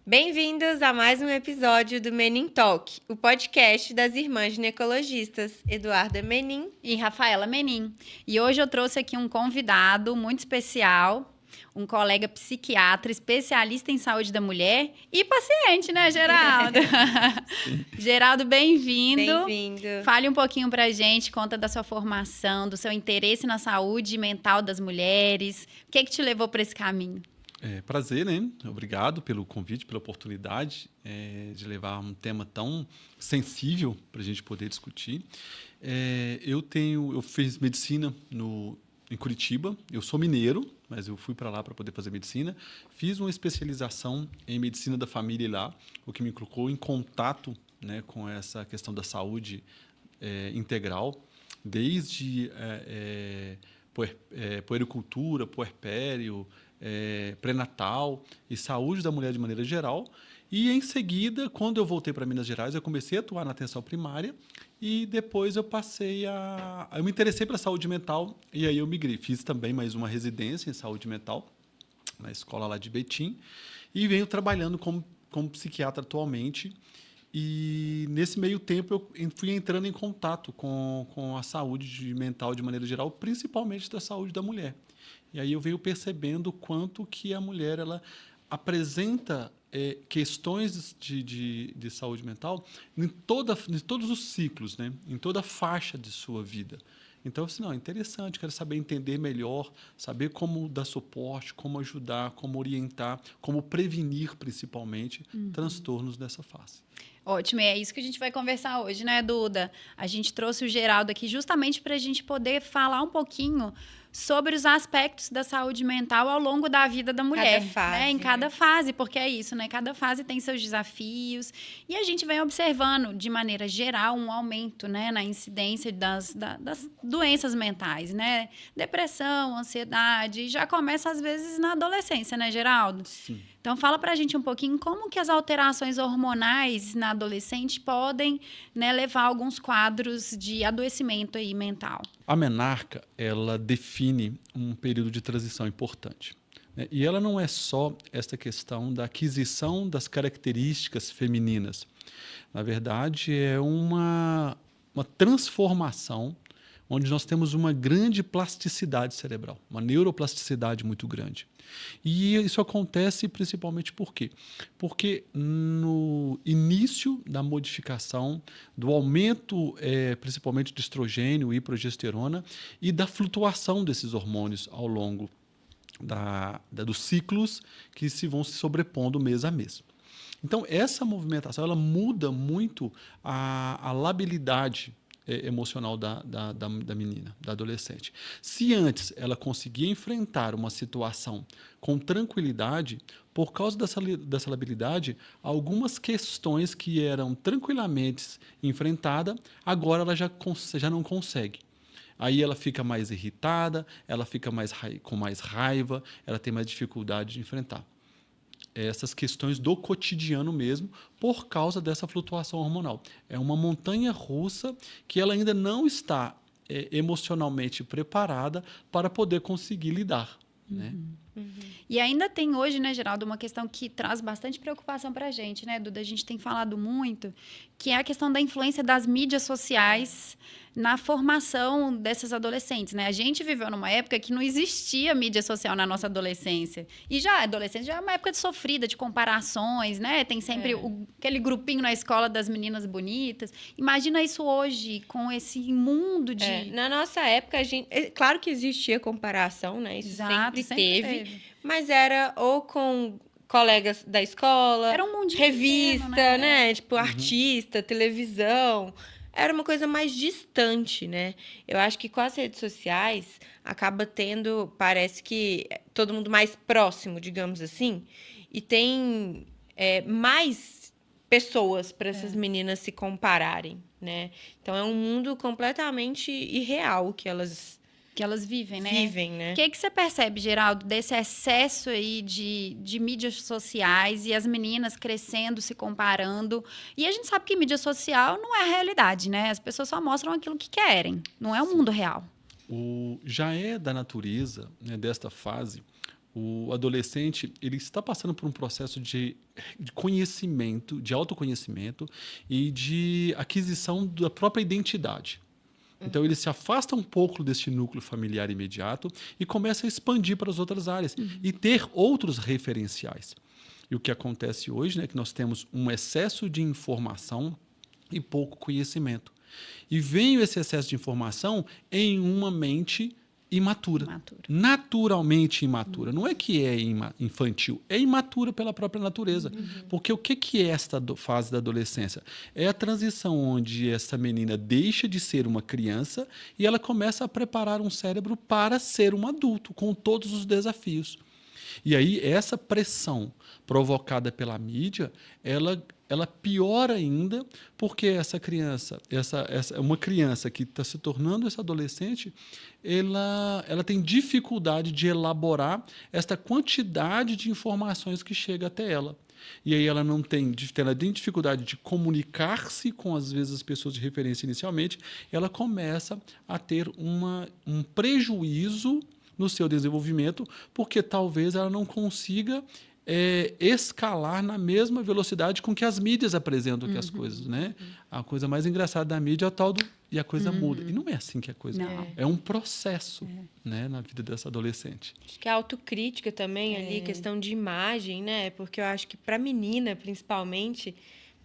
Bem-vindos a mais um episódio do Menin Talk, o podcast das irmãs ginecologistas, Eduarda Menin e Rafaela Menin. E hoje eu trouxe aqui um convidado muito especial, um colega psiquiatra, especialista em saúde da mulher e paciente, né, Geraldo? Geraldo, bem-vindo. Bem-vindo. Fale um pouquinho pra gente, conta da sua formação, do seu interesse na saúde mental das mulheres. O que te levou para esse caminho? Prazer, né? Obrigado pelo convite, pela oportunidade de levar um tema tão sensível para a gente poder discutir. Eu fiz medicina em Curitiba. Eu sou mineiro, mas eu fui para lá para poder fazer medicina. Fiz uma especialização em medicina da família lá, o que me colocou em contato, né, com essa questão da saúde integral, desde puericultura, puerpério, pré-natal e saúde da mulher de maneira geral. E, em seguida, quando eu voltei para Minas Gerais, eu comecei a atuar na atenção primária e depois eu me interessei pela saúde mental e aí eu migrei. Fiz também mais uma residência em saúde mental na escola lá de Betim e venho trabalhando como psiquiatra atualmente. E, nesse meio tempo, eu fui entrando em contato com a saúde mental de maneira geral, principalmente da saúde da mulher. E aí eu venho percebendo o quanto que a mulher ela apresenta questões de saúde mental em todos os ciclos, né? Em toda a faixa de sua vida. Então, assim, não, é interessante, quero saber entender melhor, saber como dar suporte, como ajudar, como orientar, como prevenir, principalmente, transtornos dessa face. Ótimo, é isso que a gente vai conversar hoje, né, Duda? A gente trouxe o Geraldo aqui justamente para a gente poder falar um pouquinho sobre os aspectos da saúde mental ao longo da vida da mulher. Cada fase, né? Em cada fase, porque é isso, né? Cada fase tem seus desafios. E a gente vem observando, de maneira geral, um aumento, né, na incidência das doenças mentais, né? Depressão, ansiedade, já começa, às vezes, na adolescência, né, Geraldo? Sim. Então, fala pra gente um pouquinho como que as alterações hormonais na adolescente podem, né, levar a alguns quadros de adoecimento aí mental. A menarca, ela define um período de transição importante. Né? E ela não é só esta questão da aquisição das características femininas. Na verdade, é uma transformação onde nós temos uma grande plasticidade cerebral, uma neuroplasticidade muito grande. E isso acontece principalmente por quê? Porque no início da modificação, do aumento principalmente de estrogênio e progesterona e da flutuação desses hormônios ao longo dos ciclos que vão se sobrepondo mês a mês. Então, essa movimentação ela muda muito a labilidade emocional da menina, da adolescente. Se antes ela conseguia enfrentar uma situação com tranquilidade, por causa dessa labilidade, algumas questões que eram tranquilamente enfrentadas, agora ela já não consegue. Aí ela fica mais irritada, ela fica com mais raiva, ela tem mais dificuldade de enfrentar essas questões do cotidiano mesmo, por causa dessa flutuação hormonal. É uma montanha russa que ela ainda não está emocionalmente preparada para poder conseguir lidar. Né? E ainda tem hoje, né, Geraldo, uma questão que traz bastante preocupação para a gente, né, Duda? A gente tem falado muito, que é a questão da influência das mídias sociais na formação dessas adolescentes, né? A gente viveu numa época que não existia mídia social na nossa adolescência. E já a adolescência já é uma época de sofrida, de comparações, né? Tem sempre aquele grupinho na escola das meninas bonitas. Imagina isso hoje, com esse mundo de... Na nossa época, claro que existia comparação, né? Isso Exato, sempre teve. teve. Mas era ou com colegas da escola, Era um mundinho revista, pequeno, né? Tipo, artista, televisão. Era uma coisa mais distante, né? Eu acho que com as redes sociais acaba tendo, parece que todo mundo mais próximo, digamos assim, e tem mais pessoas para essas meninas se compararem, né? Então é um mundo completamente irreal que elas vivem, né? Vivem, né? O que você percebe, Geraldo, desse excesso aí de mídias sociais e as meninas crescendo, se comparando? E a gente sabe que mídia social não é a realidade, né? As pessoas só mostram aquilo que querem. Não é o mundo real. Já é da natureza, né, desta fase O adolescente ele está passando por um processo de conhecimento, de autoconhecimento e de aquisição da própria identidade. Então, ele se afasta um pouco deste núcleo familiar imediato e começa a expandir para as outras áreas e ter outros referenciais. E o que acontece hoje, né, é que nós temos um excesso de informação e pouco conhecimento. E vem esse excesso de informação em uma mente imatura. Naturalmente imatura. Não é que é infantil, é imatura pela própria natureza. Porque o que é esta fase da adolescência? É a transição onde essa menina deixa de ser uma criança e ela começa a preparar um cérebro para ser um adulto, com todos os desafios. E aí, essa pressão provocada pela mídia, ela piora ainda, porque essa criança, uma criança que está se tornando essa adolescente, ela tem dificuldade de elaborar esta quantidade de informações que chega até ela. E aí ela tem dificuldade de comunicar-se com, às vezes, as pessoas de referência inicialmente, ela começa a ter um prejuízo no seu desenvolvimento, porque talvez ela não consiga escalar na mesma velocidade com que as mídias apresentam as coisas, né? A coisa mais engraçada da mídia é o tal e a coisa muda. E não é assim que a coisa... É um processo, né, na vida dessa adolescente. Acho que a autocrítica também ali, questão de imagem, né? Porque eu acho que para menina, principalmente,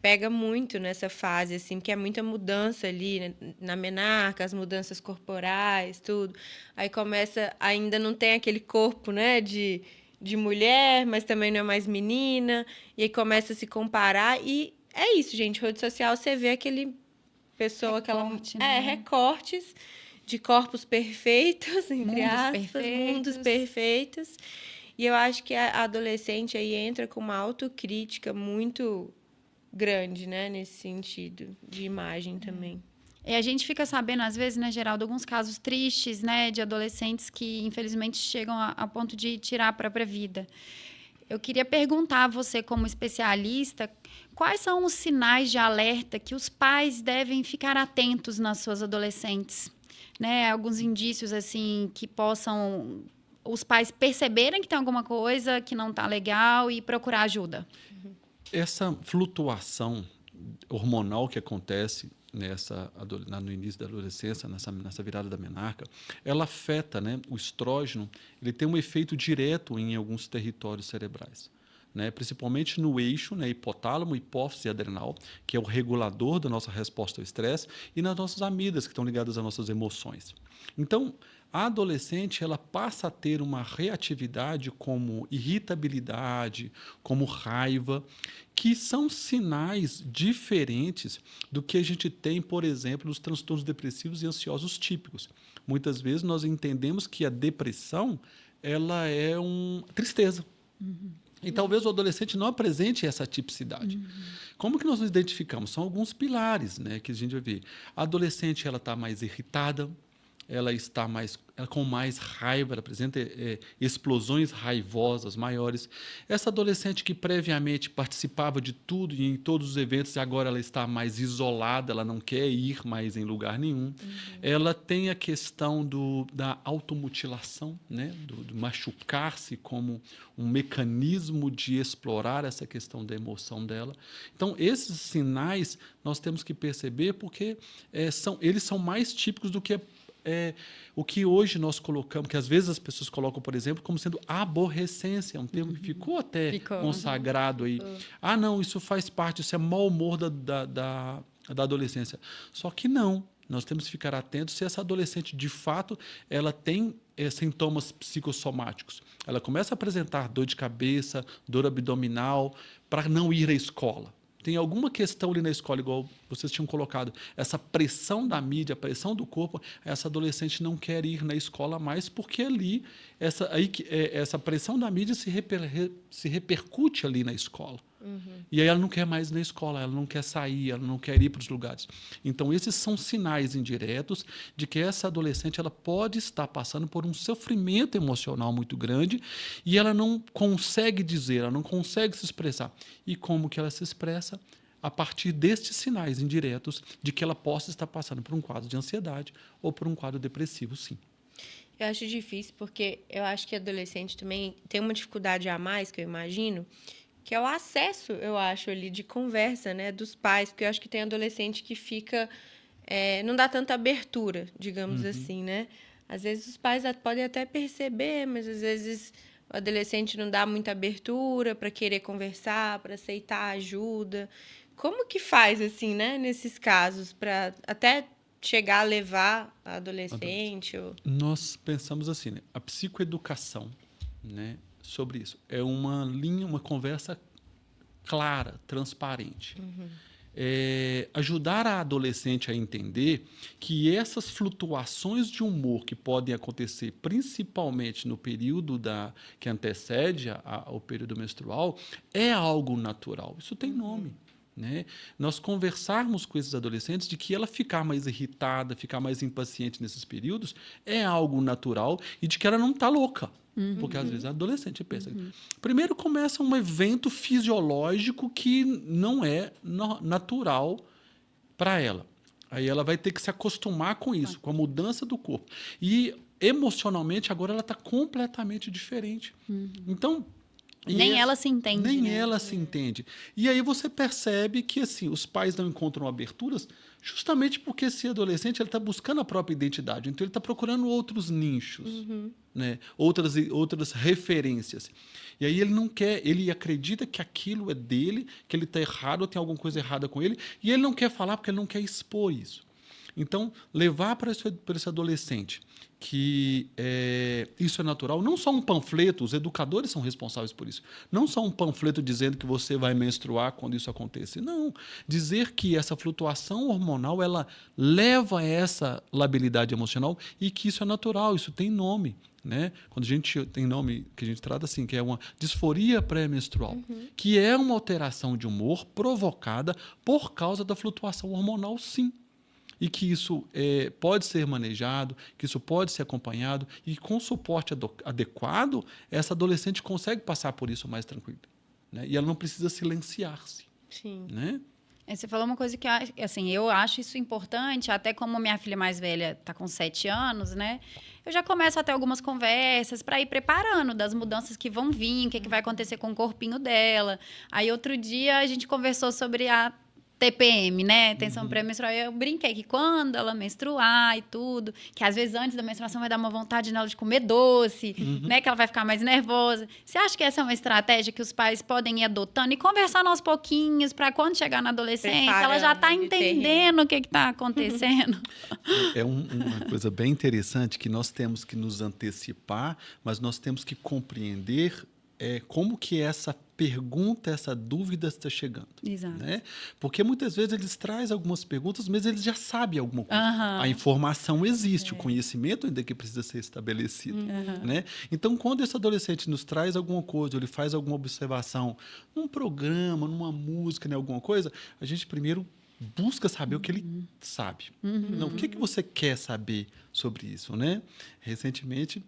pega muito nessa fase, assim, porque é muita mudança ali, né? Na menarca, as mudanças corporais, tudo. Aí começa, ainda não tem aquele corpo, né, de mulher, mas também não é mais menina, e aí começa a se comparar, e é isso, gente, rede social, você vê aquele pessoa, Recorte, né? recortes de corpos perfeitos, entre Mundos aspas, perfeitos. mundos perfeitos, e eu acho que a adolescente aí entra com uma autocrítica muito grande, né, nesse sentido de imagem também. E a gente fica sabendo, às vezes, né, Geraldo, alguns casos tristes, né, de adolescentes que, infelizmente, chegam a ponto de tirar a própria vida. Eu queria perguntar a você, como especialista, quais são os sinais de alerta que os pais devem ficar atentos nas suas adolescentes? Né, alguns indícios, assim, que possam os pais perceberem que tem alguma coisa que não está legal e procurar ajuda. Essa flutuação hormonal que acontece no início da adolescência, nessa virada da menarca, ela afeta, né, o estrógeno, ele tem um efeito direto em alguns territórios cerebrais, né, principalmente no eixo, né, hipotálamo, hipófise e adrenal, que é o regulador da nossa resposta ao estresse, e nas nossas amígdalas, que estão ligadas às nossas emoções. Então, a adolescente ela passa a ter uma reatividade como irritabilidade, como raiva, que são sinais diferentes do que a gente tem, por exemplo, nos transtornos depressivos e ansiosos típicos. Muitas vezes nós entendemos que a depressão ela é tristeza. E talvez o adolescente não apresente essa tipicidade. Como que nós nos identificamos? São alguns pilares, né, que a gente vai ver. A adolescente ela está mais irritada, ela está com mais raiva, ela apresenta explosões raivosas maiores. Essa adolescente que previamente participava de tudo e em todos os eventos, e agora ela está mais isolada, ela não quer ir mais em lugar nenhum. Ela tem a questão da automutilação, né? do machucar-se como um mecanismo de explorar essa questão da emoção dela. Então, esses sinais nós temos que perceber porque eles são mais típicos do que o que hoje nós colocamos, que às vezes as pessoas colocam, por exemplo, como sendo aborrecência, é um termo que ficou até consagrado aí. Ah, não, isso faz parte, isso é mau humor da adolescência. Só que não, nós temos que ficar atentos se essa adolescente, de fato, ela tem sintomas psicossomáticos. Ela começa a apresentar dor de cabeça, dor abdominal, para não ir à escola. Tem alguma questão ali na escola, igual vocês tinham colocado, essa pressão da mídia, a pressão do corpo, essa adolescente não quer ir na escola mais, porque ali, essa pressão da mídia se repercute ali na escola. E aí ela não quer mais ir na escola, ela não quer sair, ela não quer ir para os lugares. Então, esses são sinais indiretos de que essa adolescente ela pode estar passando por um sofrimento emocional muito grande e ela não consegue dizer, ela não consegue se expressar. E como que ela se expressa? A partir destes sinais indiretos de que ela possa estar passando por um quadro de ansiedade ou por um quadro depressivo, sim. Eu acho difícil porque eu acho que adolescente também tem uma dificuldade a mais, que eu imagino, que é o acesso, eu acho, ali de conversa, né, dos pais, porque eu acho que tem adolescente que fica, não dá tanta abertura, digamos assim, né? Às vezes os pais podem até perceber, mas às vezes o adolescente não dá muita abertura para querer conversar, para aceitar ajuda. Como que faz, assim, né, nesses casos, para até chegar a levar a adolescente? Ou... Nós pensamos assim, né? A psicoeducação, né, sobre isso é uma linha, uma conversa clara, transparente. Ajudar a adolescente a entender que essas flutuações de humor que podem acontecer principalmente no período que antecede ao período menstrual é algo natural. Isso tem nome. Né? Nós conversarmos com esses adolescentes de que ela ficar mais irritada, ficar mais impaciente nesses períodos é algo natural e de que ela não está louca. Porque às vezes a adolescente pensa. Primeiro começa um evento fisiológico que não é natural para ela. Aí ela vai ter que se acostumar com isso, com a mudança do corpo. E emocionalmente agora ela está completamente diferente. Então nem ela se entende. Nem né? ela se entende. E aí você percebe que assim, os pais não encontram aberturas justamente porque esse adolescente está buscando a própria identidade. Então, ele está procurando outros nichos, né? outras referências. E aí ele não quer, ele acredita que aquilo é dele, que ele está errado ou tem alguma coisa errada com ele, e ele não quer falar porque ele não quer expor isso. Então, levar para esse adolescente que isso é natural, não só um panfleto, os educadores são responsáveis por isso, não só um panfleto dizendo que você vai menstruar quando isso acontecer, não. Dizer que essa flutuação hormonal, ela leva a essa labilidade emocional e que isso é natural, isso tem nome. Né? Quando a gente tem nome que a gente trata assim, que é uma disforia pré-menstrual, que é uma alteração de humor provocada por causa da flutuação hormonal, sim. E que isso pode ser manejado, que isso pode ser acompanhado e com suporte adequado, essa adolescente consegue passar por isso mais tranquila. Né? E ela não precisa silenciar-se. Sim. Né? Você falou uma coisa que assim, eu acho isso importante, até como minha filha mais velha está com 7 anos, né? Eu já começo a ter algumas conversas para ir preparando das mudanças que vão vir, o que vai acontecer com o corpinho dela. Aí, outro dia, a gente conversou sobre a TPM, né? Tensão pré-menstrual. Eu brinquei que quando ela menstruar e tudo, que às vezes antes da menstruação vai dar uma vontade nela de comer doce, né? Que ela vai ficar mais nervosa. Você acha que essa é uma estratégia que os pais podem ir adotando e conversando aos pouquinhos para quando chegar na adolescência, ela já está entendendo o que está acontecendo? É uma coisa bem interessante que nós temos que nos antecipar, mas nós temos que compreender como que essa pergunta, essa dúvida está chegando. Exato. Né? Porque muitas vezes eles trazem algumas perguntas, mas eles já sabem alguma coisa. A informação existe, o conhecimento ainda que precisa ser estabelecido. Né? Então, quando esse adolescente nos traz alguma coisa, ele faz alguma observação num programa, numa música, né, alguma coisa, a gente primeiro busca saber o que ele sabe. Não, o que você quer saber sobre isso, né? Recentemente,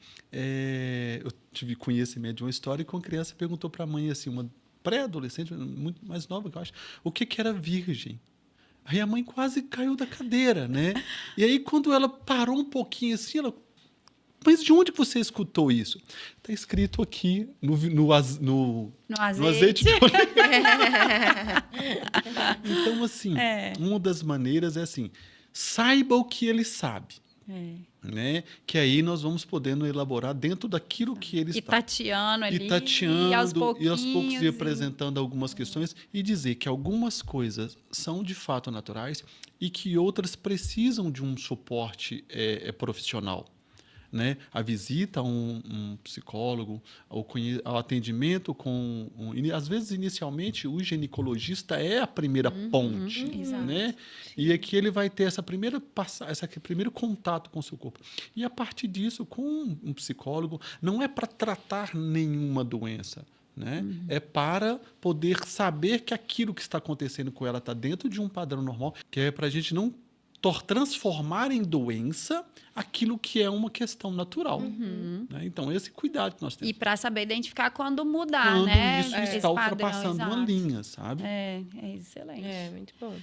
eu tive conhecimento de uma história que uma criança perguntou para a mãe, assim, uma pré-adolescente, muito mais nova que eu acho, o que era virgem. Aí a mãe quase caiu da cadeira, né? E aí, quando ela parou um pouquinho assim, ela... Mas de onde você escutou isso? Está escrito aqui no azeite de oliva. Então, assim, uma das maneiras é assim, saiba o que ele sabe. Né? Que aí nós vamos podendo elaborar dentro daquilo que ele está. Tateando ali. E tateando, e aos poucos ir apresentando algumas questões e dizer que algumas coisas são de fato naturais e que outras precisam de um suporte profissional. Né? A visita a um psicólogo, ao atendimento com... às vezes, inicialmente, o ginecologista é a primeira ponte. Né? E aqui ele vai ter esse primeiro contato com o seu corpo. E, a partir disso, com um psicólogo, não é para tratar nenhuma doença. Né? É para poder saber que aquilo que está acontecendo com ela está dentro de um padrão normal, que é para a gente não transformar em doença aquilo que é uma questão natural. Né? Então, esse cuidado que nós temos. E para saber identificar quando mudar, quando né? Isso está ultrapassando uma linha, sabe? É excelente. Muito bom.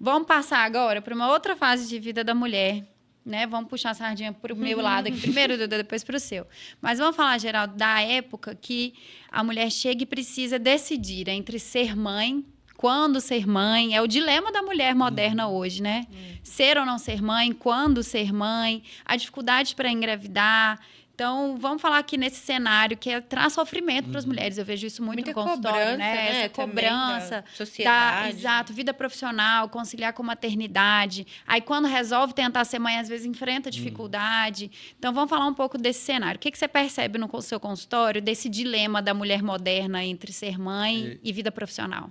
Vamos passar agora para uma outra fase de vida da mulher, né? Vamos puxar a sardinha para o meu lado aqui primeiro, Duda, depois para o seu. Mas vamos falar, Geraldo, da época que a mulher chega e precisa decidir entre ser mãe, quando ser mãe. É o dilema da mulher moderna hoje, né? Ser ou não ser mãe, quando ser mãe, a dificuldade para engravidar. Então, vamos falar aqui nesse cenário que traz sofrimento para as mulheres. Eu vejo isso muito Muita no consultório, cobrança, né? né? Essa Também cobrança da sociedade. exato, vida profissional, conciliar com maternidade. Aí, quando resolve tentar ser mãe, às vezes enfrenta dificuldade. Então, vamos falar um pouco desse cenário. O que você percebe no seu consultório desse dilema da mulher moderna entre ser mãe e vida profissional?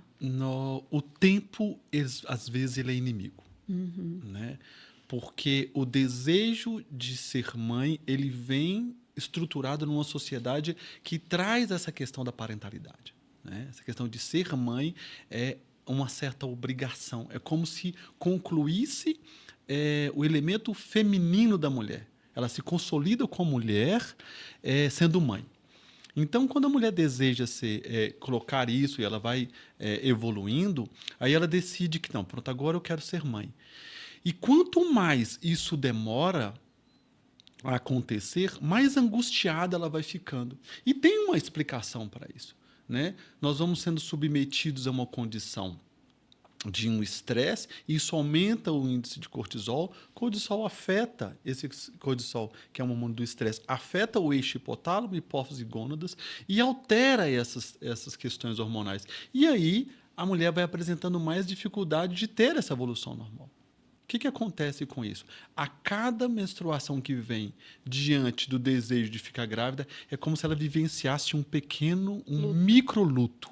O tempo, às vezes, ele é inimigo, né? Porque o desejo de ser mãe, ele vem estruturado numa sociedade que traz essa questão da parentalidade, né? Essa questão de ser mãe é uma certa obrigação. É como se concluísse o elemento feminino da mulher. Ela se consolida como mulher sendo mãe. Então, quando a mulher deseja colocar isso e ela vai evoluindo, aí ela decide que, não, pronto, agora eu quero ser mãe. E quanto mais isso demora a acontecer, mais angustiada ela vai ficando. E tem uma explicação para isso, né? Nós vamos sendo submetidos a uma condição de um estresse, e isso aumenta o índice de cortisol. Cortisol afeta, esse cortisol, que é um hormônio do estresse, afeta o eixo hipotálamo, hipófise e gônadas, e altera essas questões hormonais. E aí, a mulher vai apresentando mais dificuldade de ter essa evolução normal. O que acontece com isso? A cada menstruação que vem diante do desejo de ficar grávida, é como se ela vivenciasse um microluto.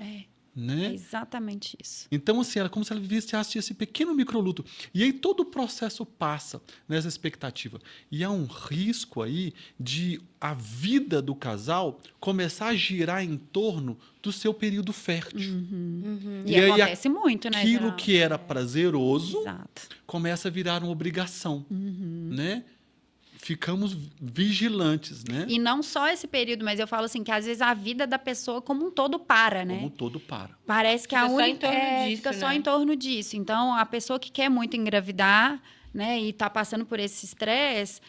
Né? É exatamente isso. Então, assim, é como se ela vivenciasse esse pequeno microluto. E aí todo o processo passa nessa expectativa. E há um risco aí de a vida do casal começar a girar em torno do seu período fértil. E aí, acontece muito, né? Aquilo Geraldo? que era prazeroso Exato. começa a virar uma obrigação, né? Ficamos vigilantes, né? E não só esse período, mas eu falo assim, que às vezes a vida da pessoa como um todo para, né? Como um todo para. Parece que Fica a só única em torno disso, fica só né? em torno disso. Então, a pessoa que quer muito engravidar, né, e está passando por esse estresse,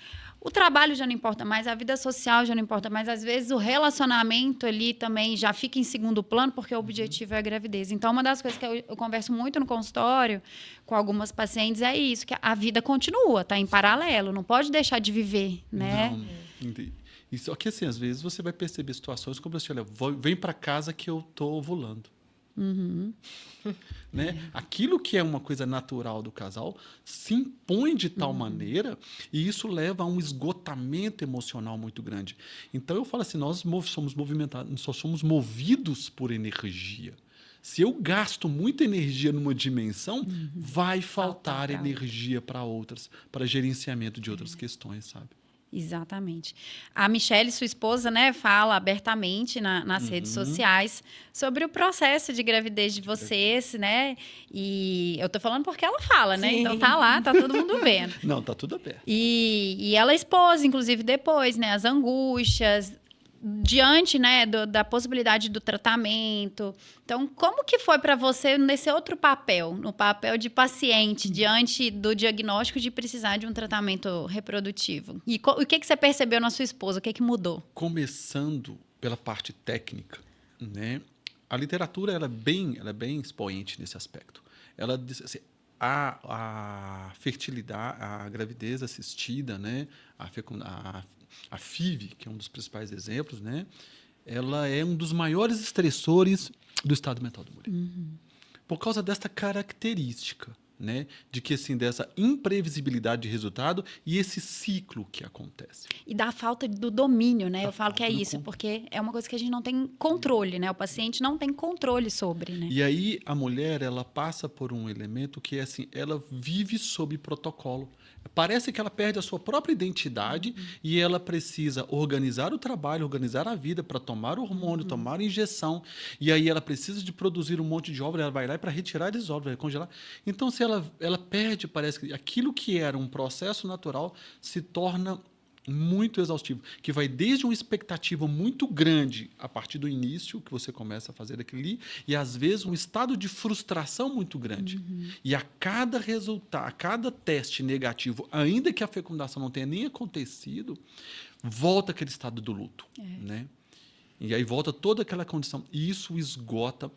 o trabalho já não importa mais, a vida social já não importa mais. Às vezes, o relacionamento ali também já fica em segundo plano, porque o objetivo é a gravidez. Então, uma das coisas que eu converso muito no consultório com algumas pacientes é isso, que a vida continua, está em paralelo, não pode deixar de viver, né? Não, entendi. E só que, assim, às vezes você vai perceber situações como assim, olha, vem para casa que eu estou ovulando. Né? Aquilo que é uma coisa natural do casal se impõe de tal maneira, e isso leva a um esgotamento emocional muito grande. Então eu falo assim, nós somos movimentados, só somos movidos por energia. Se eu gasto muita energia numa dimensão, vai faltar energia para outras, para gerenciamento de outras questões, sabe? Exatamente. A Michelle, sua esposa, né, fala abertamente nas redes sociais sobre o processo de gravidez de vocês, né? E eu tô falando porque ela fala, né? Sim. Então tá lá, tá todo mundo vendo. Não, tá tudo aberto. E ela expôs, inclusive, depois, né, as angústias diante, né, da possibilidade do tratamento. Então, como que foi para você nesse outro papel, no papel de paciente, diante do diagnóstico de precisar de um tratamento reprodutivo? E o que você percebeu na sua esposa? O que mudou? Começando pela parte técnica, né? A literatura ela é bem expoente nesse aspecto. Ela diz assim, a fertilidade, a gravidez assistida, né? A FIV, que é um dos principais exemplos, né? Ela é um dos maiores estressores do estado mental da mulher. Por causa desta característica, né? De que, assim, dessa imprevisibilidade de resultado e esse ciclo que acontece. E da falta do domínio, né? Da Eu falo que é falta do isso, porque é uma coisa que a gente não tem controle, né? O paciente não tem controle sobre, né? E aí a mulher, ela passa por um elemento que é assim, ela vive sob protocolo. Parece que ela perde a sua própria identidade e ela precisa organizar o trabalho, organizar a vida para tomar hormônio, tomar injeção. E aí ela precisa de produzir um monte de óvulos, ela vai lá para retirar esses óvulos, vai congelar. Então, se ela perde, parece que aquilo que era um processo natural se torna muito exaustivo, que vai desde uma expectativa muito grande a partir do início, que você começa a fazer aquilo ali, e às vezes um estado de frustração muito grande. E a cada resultado, a cada teste negativo, ainda que a fecundação não tenha nem acontecido, volta aquele estado do luto, né? E aí volta toda aquela condição. E isso esgota,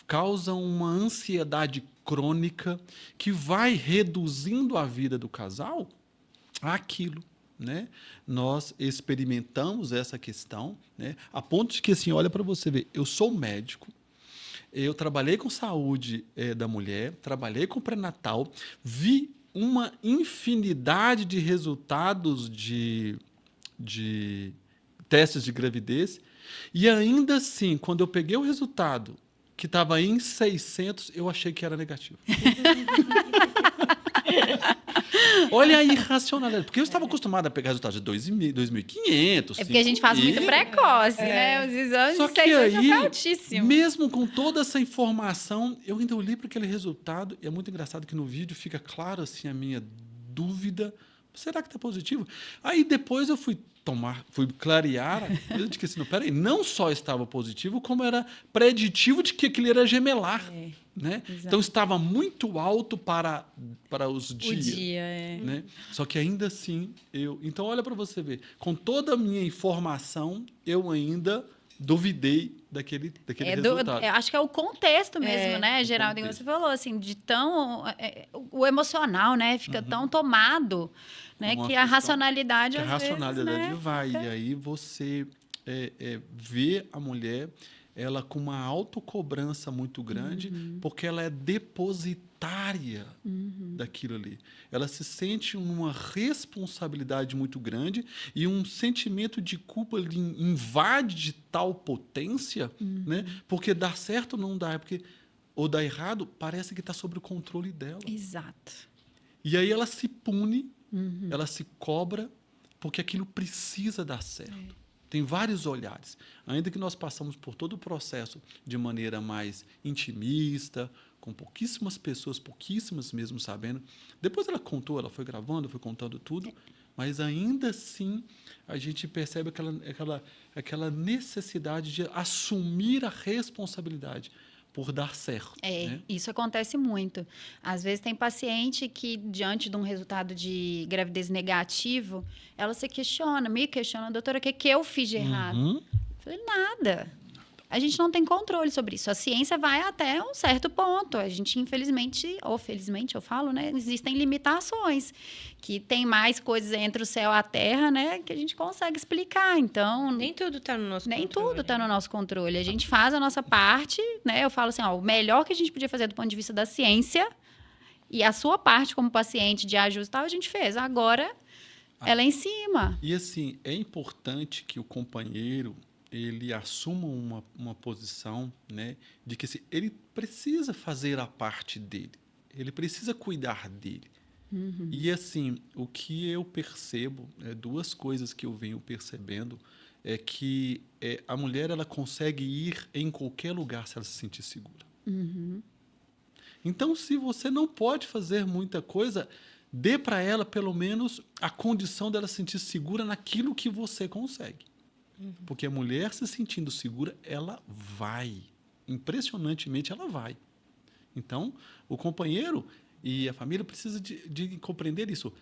causa uma ansiedade crônica que vai reduzindo a vida do casal àquilo. Né? Nós experimentamos essa questão, né? A ponto de que, assim, olha para você ver, eu sou médico, eu trabalhei com saúde da mulher, trabalhei com pré-natal, vi uma infinidade de resultados de testes de gravidez, e ainda assim, quando eu peguei o resultado que estava em 600, eu achei que era negativo. Olha a irracionalidade. Porque eu estava acostumado a pegar resultados de 2.500. É porque a gente faz muito precoce, né? Os exames Só de que 600 aí, já tá altíssimo. mesmo com toda essa informação, eu ainda olhei para aquele resultado, e é muito engraçado que no vídeo fica claro assim, a minha dúvida. Será que está positivo? Aí depois eu fui clarear, eu disse assim, não, peraí, não só estava positivo, como era preditivo de que aquilo era gemelar. Né? Então estava muito alto para os dias. O dia, né? Só que ainda assim, então olha para você ver, com toda a minha informação, eu ainda duvidei daquele resultado. Acho que é o contexto mesmo, né, Geraldo? Você falou assim, de tão... o emocional, né? Fica tão tomado, né? Que a racionalidade, às vezes, né, vai. E aí você vê a mulher, ela com uma autocobrança muito grande, porque ela é depositária daquilo ali. Ela se sente uma responsabilidade muito grande e um sentimento de culpa lhe invade de tal potência, né? Porque dá certo ou não dá, ou dá errado, parece que está sob o controle dela. Exato. E aí ela se pune, ela se cobra, porque aquilo precisa dar certo. Tem vários olhares. Ainda que nós passamos por todo o processo de maneira mais intimista, com pouquíssimas pessoas, pouquíssimas mesmo sabendo. Depois ela contou, ela foi gravando, foi contando tudo, mas ainda assim a gente percebe aquela necessidade de assumir a responsabilidade por dar certo. Né? Isso acontece muito. Às vezes tem paciente que, diante de um resultado de gravidez negativo, ela me questiona, doutora, o que eu fiz de errado? Eu falei, nada. A gente não tem controle sobre isso. A ciência vai até um certo ponto. A gente, infelizmente, ou felizmente, eu falo, né? Existem limitações, que tem mais coisas entre o céu e a terra, né? Que a gente consegue explicar. Então, nem tudo está no nosso controle. Nem tudo está no nosso controle. A gente faz a nossa parte, né? Eu falo assim, o melhor que a gente podia fazer do ponto de vista da ciência e a sua parte como paciente de ajuste, a gente fez. Agora, ela é em cima. E, assim, é importante que o companheiro ele assuma uma posição, né, de que ele precisa fazer a parte dele, ele precisa cuidar dele. E, assim, o que eu percebo, duas coisas que eu venho percebendo, é que a mulher ela consegue ir em qualquer lugar se ela se sentir segura. Então, se você não pode fazer muita coisa, dê para ela, pelo menos, a condição dela se sentir segura naquilo que você consegue. Porque a mulher se sentindo segura, ela vai. Impressionantemente, ela vai. Então, o companheiro e a família precisam de compreender isso.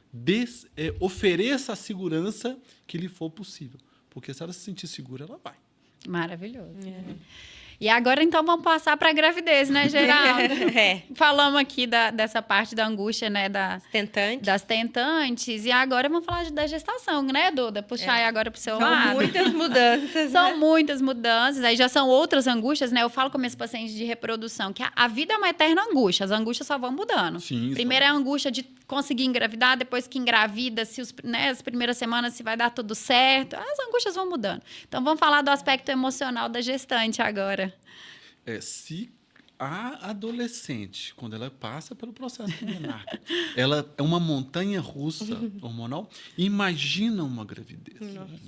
Ofereça a segurança que lhe for possível. Porque se ela se sentir segura, ela vai. Maravilhoso. E agora, então, vamos passar para a gravidez, né, Geraldo? Falamos aqui dessa parte da angústia, né, das tentantes. E agora vamos falar da gestação, né, Duda? Puxar aí agora para o seu lado. São muitas mudanças. São muitas mudanças. Aí já são outras angústias, né? Eu falo com minhas pacientes de reprodução que a vida é uma eterna angústia. As angústias só vão mudando. Sim, primeiro é a angústia de conseguir engravidar, depois que engravida, se as primeiras semanas se vai dar tudo certo. As angústias vão mudando. Então, vamos falar do aspecto emocional da gestante agora. Se a adolescente, quando ela passa pelo processo menarca, ela é uma montanha russa hormonal, imagina uma gravidez.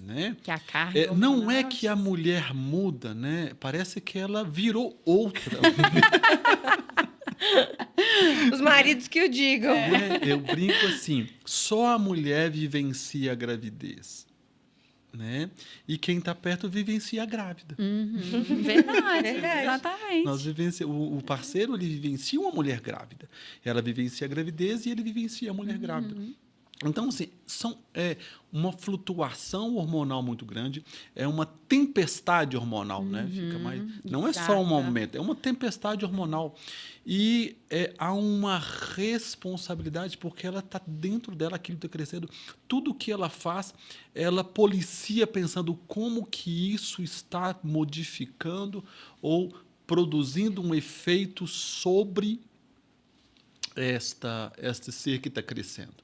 Né? Que a carga não é que a mulher muda, né? Parece que ela virou outra. maridos que o digam. Eu brinco assim, só a mulher vivencia a gravidez. Né? E quem está perto vivencia a grávida. Verdade, Verdade. exatamente. O parceiro ele vivencia uma mulher grávida. Ela vivencia a gravidez e ele vivencia a mulher grávida. Então, assim, é uma flutuação hormonal muito grande, é uma tempestade hormonal, né? Fica mais, não é só um aumento, é uma tempestade hormonal. E há uma responsabilidade, porque ela está dentro dela, aquilo está crescendo. Tudo que ela faz, ela policia pensando como que isso está modificando ou produzindo um efeito sobre este ser que está crescendo.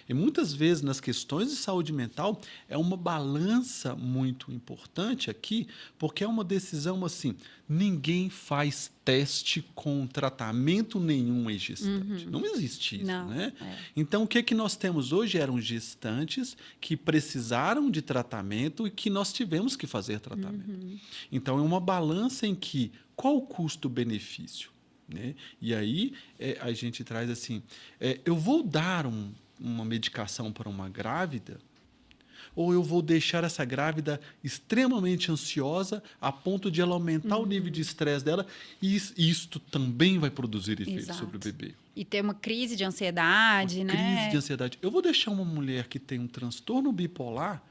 E muitas vezes, nas questões de saúde mental, é uma balança muito importante aqui, porque é uma decisão assim, ninguém faz teste com tratamento nenhum em gestante. Não existe isso, Não, né? Então, o que nós temos hoje eram gestantes que precisaram de tratamento e que nós tivemos que fazer tratamento. Então, é uma balança em que, qual o custo-benefício? Né? E aí a gente traz assim, eu vou dar uma medicação para uma grávida ou eu vou deixar essa grávida extremamente ansiosa a ponto de ela aumentar o nível de estresse dela e isto também vai produzir efeito sobre o bebê. E ter uma crise de ansiedade, Uma né? crise de ansiedade. Eu vou deixar uma mulher que tem um transtorno bipolar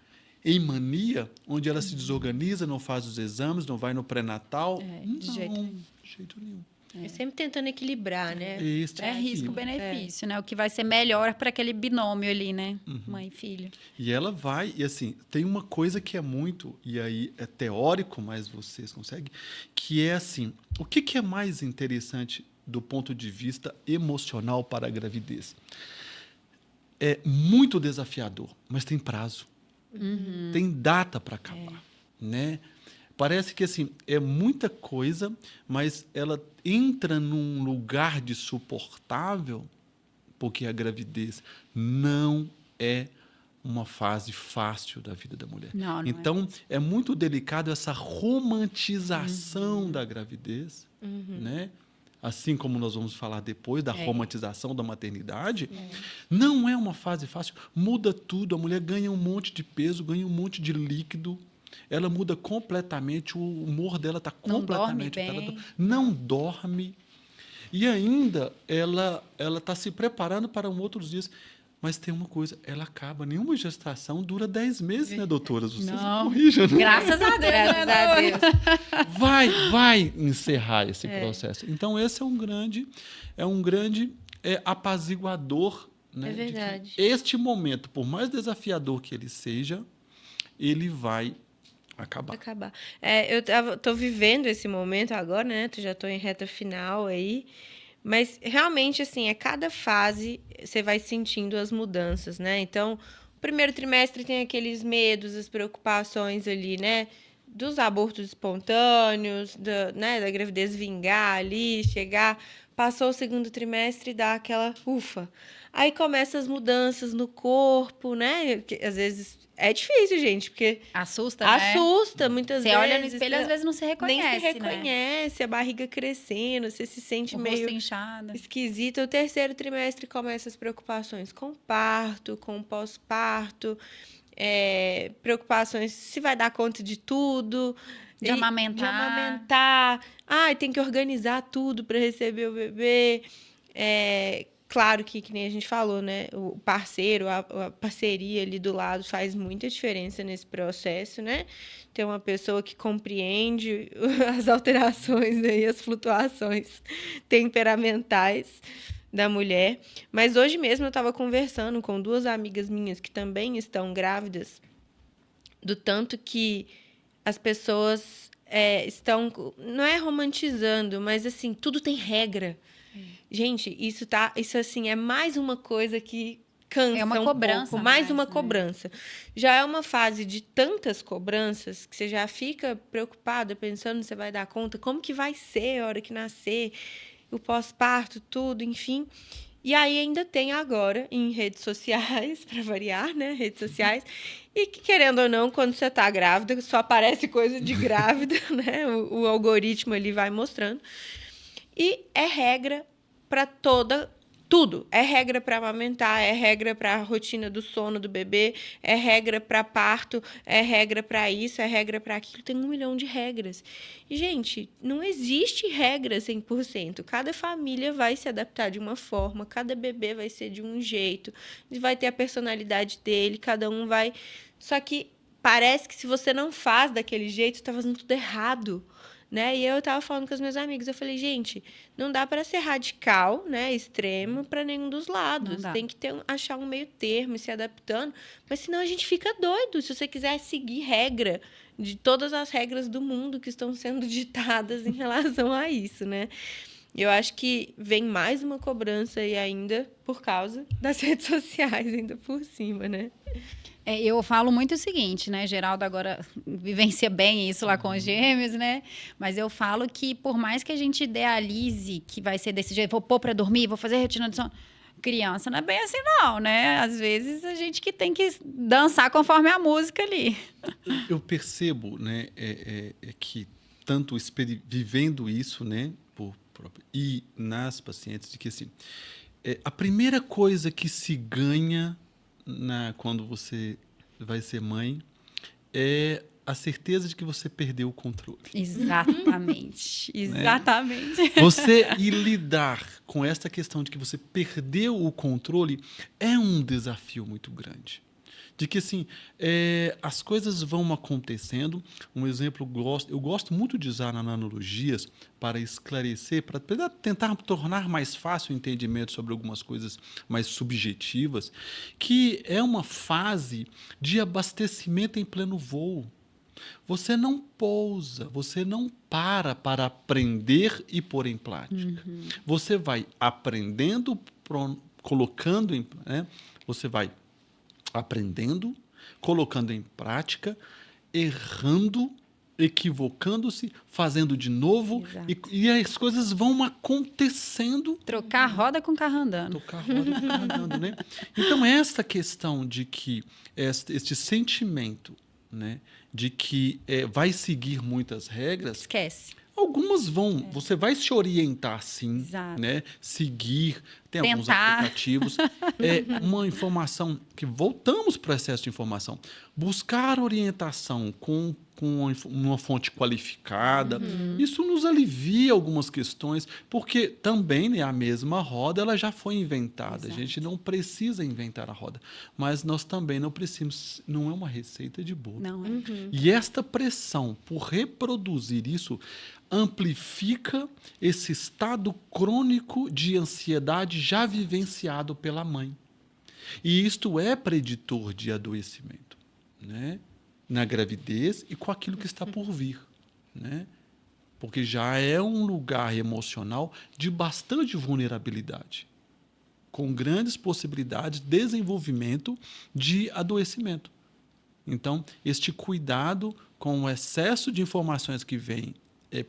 em mania, onde ela se desorganiza, não faz os exames, não vai no pré-natal. De jeito nenhum. De jeito nenhum. Sempre tentando equilibrar, né? É risco-benefício, né? O que vai ser melhor para aquele binômio ali, né? Mãe e filho. E ela vai, e assim, tem uma coisa que é muito, e aí é teórico, mas vocês conseguem, que é assim, o que é mais interessante do ponto de vista emocional para a gravidez? É muito desafiador, mas tem prazo. Tem data para acabar, né? Parece que assim, é muita coisa, mas ela entra num lugar de suportável, porque a gravidez não é uma fase fácil da vida da mulher. Não então, é muito delicado essa romantização da gravidez, né? Assim como nós vamos falar depois da romantização da maternidade, não é uma fase fácil. Muda tudo, a mulher ganha um monte de peso, ganha um monte de líquido, ela muda completamente, o humor dela está completamente alterado, não dorme. E ainda ela está se preparando para outros dias. Mas tem uma coisa, ela acaba. Nenhuma gestação dura 10 meses, né, doutoras? Vocês me corrijam, né? Graças a Deus. Graças a Deus. Vai encerrar esse processo. Então, esse é um grande apaziguador. Né, é verdade. De que este momento, por mais desafiador que ele seja, ele vai acabar. Eu tô vivendo esse momento agora, né? Já estou em reta final aí. Mas, realmente, assim, a cada fase você vai sentindo as mudanças, né? Então, o primeiro trimestre tem aqueles medos, as preocupações ali, né? Dos abortos espontâneos, da gravidez vingar ali, chegar... Passou o segundo trimestre e dá aquela ufa. Aí começam as mudanças no corpo, né? Que, às vezes é difícil, gente, porque... Assusta, né? Assusta, muitas vezes. Você olha no espelho, às vezes não se reconhece, nem se reconhece, a barriga crescendo, você se sente o meio rosto inchado. esquisito. O terceiro trimestre começa as preocupações com o parto, com o pós-parto, preocupações se vai dar conta de tudo... De amamentar. Tem que organizar tudo para receber o bebê. Claro que nem a gente falou, né? O parceiro, a parceria ali do lado faz muita diferença nesse processo, né? Ter uma pessoa que compreende as alterações aí, as flutuações temperamentais da mulher. Mas hoje mesmo eu estava conversando com 2 amigas minhas que também estão grávidas, do tanto que as pessoas estão, não é romantizando, mas assim, tudo tem regra. Gente, isso assim, é mais uma coisa que cansa uma cobrança pouco, mais uma cobrança. Já é uma fase de tantas cobranças que você já fica preocupada, pensando se você vai dar conta, como que vai ser a hora que nascer, o pós-parto, tudo, enfim. E aí ainda tem agora em redes sociais, para variar, né? Redes sociais. E que, querendo ou não, quando você está grávida, só aparece coisa de grávida, né? O algoritmo ali vai mostrando. E é regra para toda Tudo. É regra para amamentar, é regra para a rotina do sono do bebê, é regra para parto, é regra para isso, é regra para aquilo. Tem 1 milhão de regras. E, gente, não existe regra 100%. Cada família vai se adaptar de uma forma, cada bebê vai ser de um jeito, vai ter a personalidade dele, cada um vai... Só que parece que se você não faz daquele jeito, você está fazendo tudo errado. Né? E eu estava falando com os meus amigos, eu falei, gente, não dá para ser radical, né, extremo para nenhum dos lados. Tem que achar um meio termo, se adaptando, mas senão a gente fica doido. Se você quiser seguir regra de todas as regras do mundo que estão sendo ditadas em relação a isso, né? Eu acho que vem mais uma cobrança aí ainda por causa das redes sociais, ainda por cima, né? Eu falo muito o seguinte, né? Geraldo agora vivencia bem isso lá com os gêmeos, né? Mas eu falo que por mais que a gente idealize que vai ser desse jeito, vou pôr para dormir, vou fazer rotina de sono, criança não é bem assim não, né? Às vezes a gente que tem que dançar conforme a música ali. Eu percebo, né, que tanto vivendo isso, né, e nas pacientes, de que assim, a primeira coisa que se ganha quando você vai ser mãe é a certeza de que você perdeu o controle. Exatamente, exatamente. Né? Você lidar com essa questão de que você perdeu o controle é um desafio muito grande. De que assim, as coisas vão acontecendo. Um exemplo, eu gosto muito de usar analogias para esclarecer, para tentar tornar mais fácil o entendimento sobre algumas coisas mais subjetivas, que é uma fase de abastecimento em pleno voo. Você não pousa, você não para aprender e pôr em prática. Você vai aprendendo, colocando em... Né? Você vai aprendendo, colocando em prática, errando, equivocando-se, fazendo de novo, e as coisas vão acontecendo. Trocar a roda com o carro andando. Trocar a roda com o carro andando, né? Então, essa questão de que este sentimento, né, de que vai seguir muitas regras... Esquece. Algumas vão, você vai se orientar sim, Exato. né? Seguir, tem alguns aplicativos. Uma informação que voltamos para o excesso de informação. Buscar orientação com uma fonte qualificada, isso nos alivia algumas questões, porque também, né, a mesma roda ela já foi inventada. Exato. A gente não precisa inventar a roda, mas nós também não precisamos, não é uma receita de bolo. Não. E esta pressão por reproduzir isso amplifica esse estado crônico de ansiedade já vivenciado pela mãe. E isto é preditor de adoecimento, né? Na gravidez e com aquilo que está por vir, né? Porque já é um lugar emocional de bastante vulnerabilidade, com grandes possibilidades de desenvolvimento de adoecimento. Então, este cuidado com o excesso de informações que vem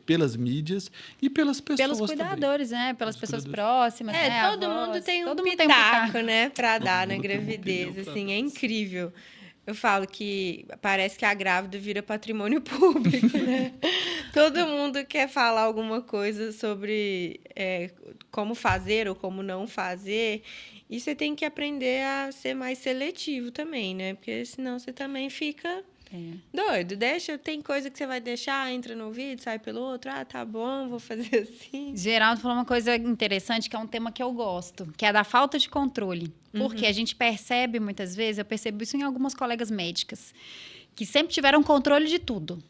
pelas mídias e pelas pessoas pelos cuidadores, também. né? Pelas pessoas próximas, né? Todo mundo tem um todo pitaco, né? Para dar na gravidez, assim, é incrível. Eu falo que parece que a grávida vira patrimônio público, né? Todo mundo quer falar alguma coisa sobre como fazer ou como não fazer. E você tem que aprender a ser mais seletivo também, né? Porque senão você também fica... doido, tem coisa que você vai deixar, entra no ouvido, sai pelo outro, tá bom, vou fazer assim. Geraldo falou uma coisa interessante, que é um tema que eu gosto, que é da falta de controle. Porque a gente percebe muitas vezes, eu percebo isso em algumas colegas médicas, que sempre tiveram controle de tudo.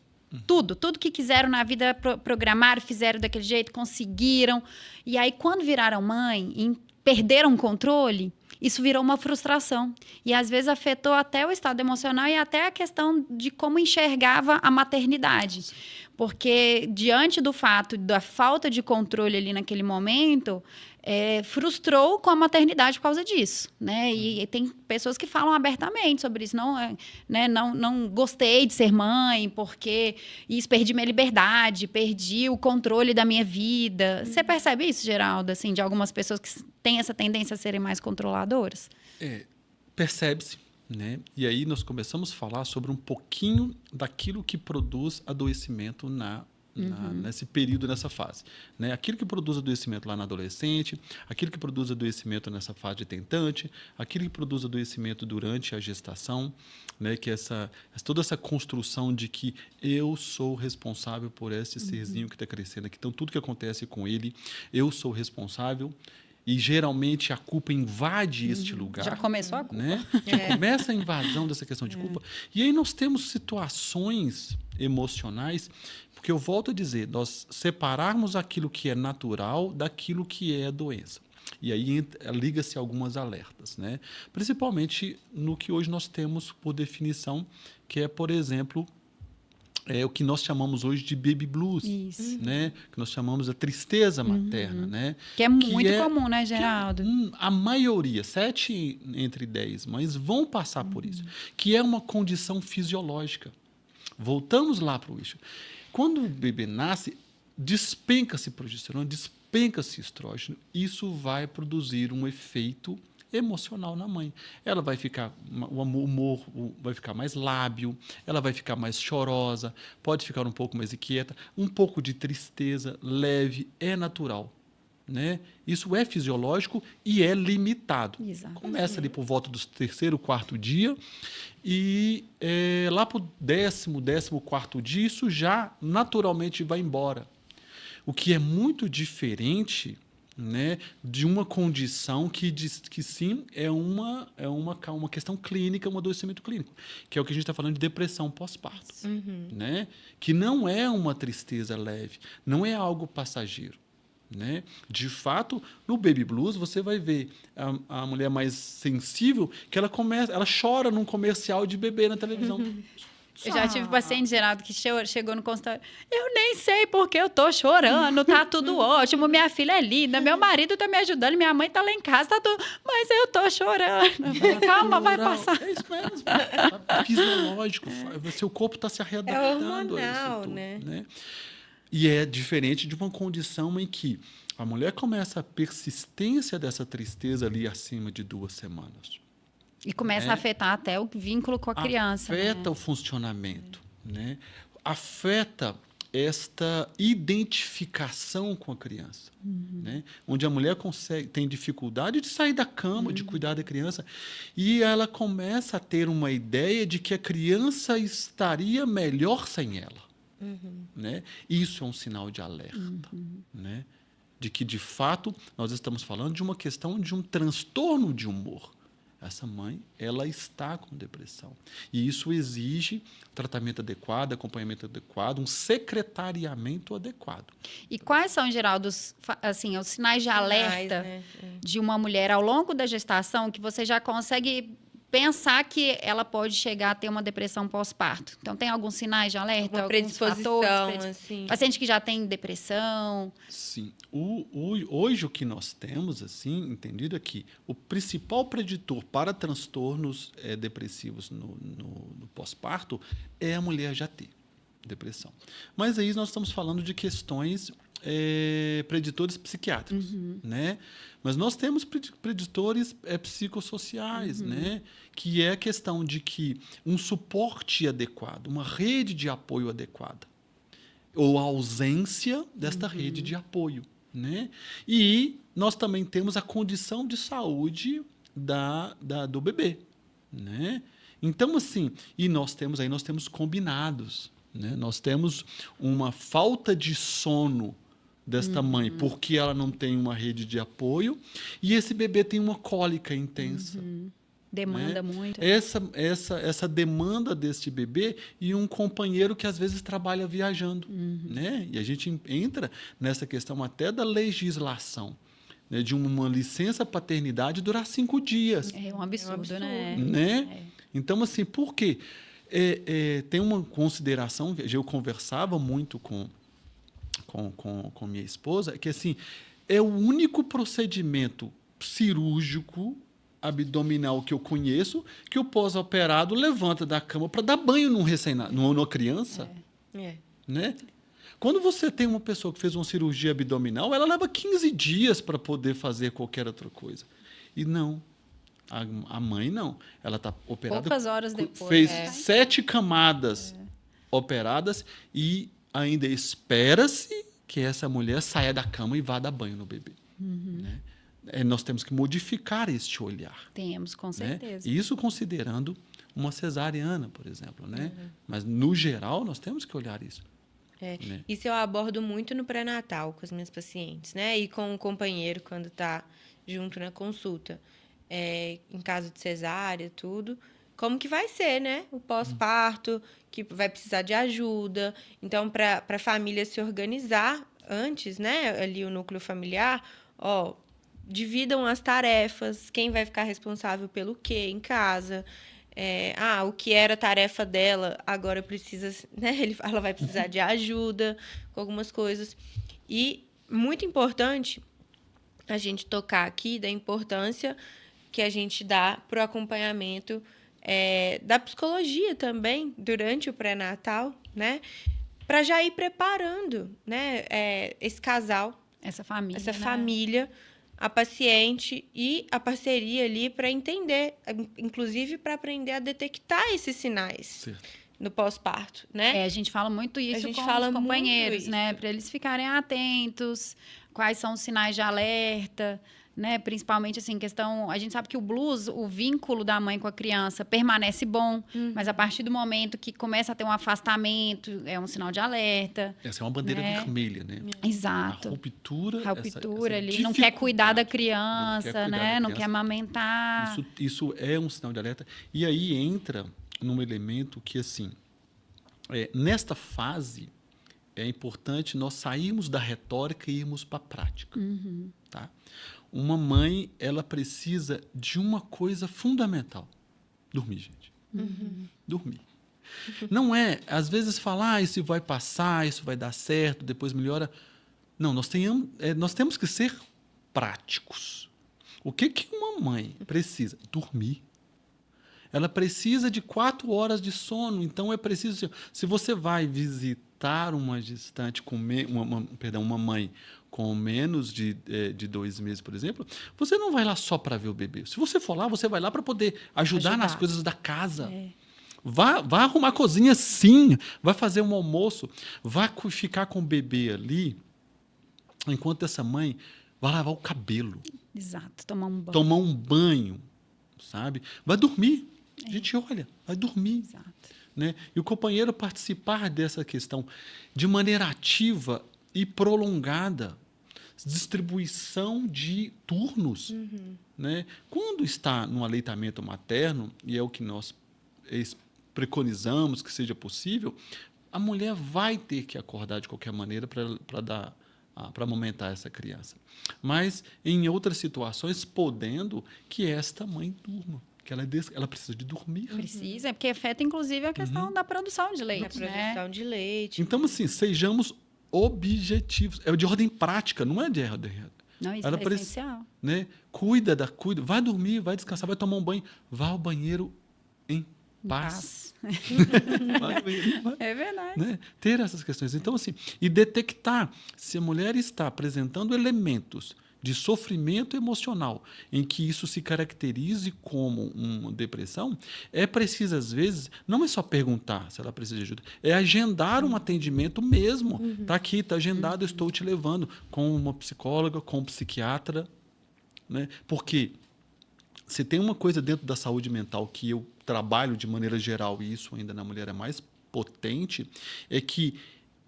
Tudo que quiseram na vida, programaram, fizeram daquele jeito, conseguiram. E aí, quando viraram mãe e perderam o controle, isso virou uma frustração. E, às vezes, afetou até o estado emocional e até a questão de como enxergava a maternidade. Porque, diante do fato da falta de controle ali naquele momento, frustrou com a maternidade por causa disso, né? E tem pessoas que falam abertamente sobre isso. Não gostei de ser mãe, porque isso, perdi minha liberdade, perdi o controle da minha vida. Você percebe isso, Geraldo, assim, de algumas pessoas que têm essa tendência a serem mais controladoras? Percebe-se, né? E aí nós começamos a falar sobre um pouquinho daquilo que produz adoecimento na nesse período, nessa fase. Né? Aquilo que produz adoecimento lá na adolescente, aquilo que produz adoecimento nessa fase de tentante, aquilo que produz adoecimento durante a gestação, né? Que toda essa construção de que eu sou responsável por esse serzinho que está crescendo aqui. Então, tudo que acontece com ele, eu sou responsável. E, geralmente, a culpa invade este lugar. Já começou a culpa. Né? Começa a invasão dessa questão de culpa. E aí nós temos situações emocionais, porque eu volto a dizer, nós separarmos aquilo que é natural daquilo que é doença. E aí liga-se algumas alertas, né? Principalmente no que hoje nós temos por definição, que é, por exemplo, o que nós chamamos hoje de baby blues, né? Que nós chamamos de tristeza materna, né? Que é muito comum, né, Geraldo? A maioria, 7 entre 10 mães vão passar por isso, que é uma condição fisiológica. Voltamos lá para o eixo. Quando o bebê nasce, despenca-se progesterona, despenca-se estrógeno, isso vai produzir um efeito emocional na mãe. Ela vai ficar, o humor vai ficar mais lábil, ela vai ficar mais chorosa, pode ficar um pouco mais inquieta, um pouco de tristeza leve, é natural. Né? Isso é fisiológico e é limitado. Exato. Começa ali por volta do 3º, 4º dia e lá para o 10º, 14º dia, isso já naturalmente vai embora. O que é muito diferente, né, de uma condição que diz que sim é uma questão clínica, um adoecimento clínico, que é o que a gente está falando de depressão pós-parto, né? Que não é uma tristeza leve, não é algo passageiro. Né? De fato, no baby blues você vai ver a mulher mais sensível que ela chora num comercial de bebê na televisão. Eu já tive paciente, Geraldo, que chegou no consultório. Eu nem sei porque eu tô chorando, tá tudo ótimo, minha filha é linda, meu marido tá me ajudando, minha mãe tá lá em casa, tá tudo, mas eu tô chorando. Calma, vai passar. É isso mesmo. É fisiológico. Seu corpo está se readaptando hormonal, a isso tudo, né? E é diferente de uma condição em que a mulher começa a persistência dessa tristeza ali acima de 2 semanas. E começa a afetar até o vínculo com a criança. Afeta o funcionamento, né? Afeta esta identificação com a criança, né? Onde a mulher tem dificuldade de sair da cama, de cuidar da criança, e ela começa a ter uma ideia de que a criança estaria melhor sem ela. Né? Isso é um sinal de alerta, né? De que, de fato, nós estamos falando de uma questão de um transtorno de humor. Essa mãe, ela está com depressão. E isso exige tratamento adequado, acompanhamento adequado, um secretariamento adequado. E quais são, Geraldo, os sinais de alerta, né? de uma mulher ao longo da gestação que você já consegue pensar que ela pode chegar a ter uma depressão pós-parto? Então, tem alguns sinais de alerta? Uma predisposição, assim. Paciente que já tem depressão? Sim. Hoje, o que nós temos, assim, entendido é que o principal preditor para transtornos depressivos no pós-parto é a mulher já ter depressão. Mas aí nós estamos falando de questões preditores psiquiátricos, né? Mas nós temos preditores psicossociais, né? Que é a questão de que um suporte adequado, uma rede de apoio adequada, ou a ausência desta rede de apoio, né? E nós também temos a condição de saúde do bebê, né? Então, assim, e nós temos combinados, né? Nós temos uma falta de sono desta mãe, porque ela não tem uma rede de apoio, e esse bebê tem uma cólica intensa. Demanda né? muito. Essa demanda deste bebê e um companheiro que às vezes trabalha viajando. Né? E a gente entra nessa questão até da legislação, né? De uma licença paternidade durar 5 dias. É um absurdo, né? Então, assim, por quê? Tem uma consideração que eu conversava muito com minha esposa, que assim, é o único procedimento cirúrgico abdominal que eu conheço que o pós-operado levanta da cama para dar banho numa criança. Né? Quando você tem uma pessoa que fez uma cirurgia abdominal, ela leva 15 dias para poder fazer qualquer outra coisa. E não. A mãe não. Ela está operada. Poucas horas depois. Fez 7 camadas operadas e ainda espera-se que essa mulher saia da cama e vá dar banho no bebê. Né? Nós temos que modificar este olhar. Temos, com Né? certeza. E isso considerando uma cesariana, por exemplo. Né? Mas, no geral, nós temos que olhar isso. Né? Isso eu abordo muito no pré-natal com as minhas pacientes, né? E com o companheiro quando está junto na consulta. Em caso de cesárea, tudo. Como que vai ser, né? O pós-parto, que vai precisar de ajuda. Então, para a família se organizar antes, né? Ali o núcleo familiar, dividam as tarefas, quem vai ficar responsável pelo quê em casa. O que era tarefa dela, agora precisa, né? Ela vai precisar de ajuda com algumas coisas. E muito importante a gente tocar aqui da importância que a gente dá para o acompanhamento da psicologia também durante o pré-natal, né? Para já ir preparando, né? Esse casal, essa família, essa né? família, a paciente e a parceria ali para entender, inclusive para aprender a detectar esses sinais Certo. no pós-parto, né? A gente fala muito isso gente com fala os muito companheiros, né? isso. Para eles ficarem atentos, quais são os sinais de alerta, né? Principalmente, assim, questão... A gente sabe que o blues, o vínculo da mãe com a criança permanece bom, mas a partir do momento que começa a ter um afastamento, é um sinal de alerta. Essa é uma bandeira né? vermelha, né? Exato. A ruptura, A ruptura essa ali, não quer cuidar da dificuldade, criança, né? Não quer amamentar. Isso é um sinal de alerta. E aí entra num elemento que, assim, nesta fase, é importante nós sairmos da retórica e irmos para a prática. Tá? Uma mãe, ela precisa de uma coisa fundamental. Dormir, gente. Dormir. Não às vezes, falar, isso vai passar, isso vai dar certo, depois melhora. Não, nós temos que ser práticos. O que uma mãe precisa? Dormir. Ela precisa de 4 horas de sono. Então, é preciso... Se você vai visitar uma gestante com uma mãe com menos de 2 meses, por exemplo, você não vai lá só para ver o bebê. Se você for lá, você vai lá para poder ajudar nas coisas da casa. Vá arrumar a cozinha, sim. Vai fazer um almoço. Vai ficar com o bebê ali, enquanto essa mãe vai lavar o cabelo. Exato, tomar um banho. Tomar um banho, sabe? Vai dormir. A gente olha, vai dormir. Exato. Né? E o companheiro participar dessa questão de maneira ativa e prolongada. Distribuição de turnos. Né? Quando está no aleitamento materno, e é o que nós preconizamos que seja possível, a mulher vai ter que acordar de qualquer maneira para amamentar essa criança. Mas, em outras situações, podendo que esta mãe durma. Que ela precisa de dormir. Precisa, porque afeta, inclusive, a questão da produção de leite. Da produção de leite. Então, assim, sejamos objetivos. É de ordem prática, não é de ordem. Não, isso é essencial. Né? Cuida, vai dormir, vai descansar, vai tomar um banho. Vá ao banheiro em paz. Vai ao banheiro em paz. É verdade. Né? Ter essas questões. Então, assim, e detectar se a mulher está apresentando elementos de sofrimento emocional, em que isso se caracterize como uma depressão, é preciso, às vezes, não é só perguntar se ela precisa de ajuda, é agendar um atendimento mesmo. Está aqui, está agendado, eu estou te levando com uma psicóloga, com um psiquiatra. Né? Porque se tem uma coisa dentro da saúde mental que eu trabalho de maneira geral, e isso ainda na mulher é mais potente, é que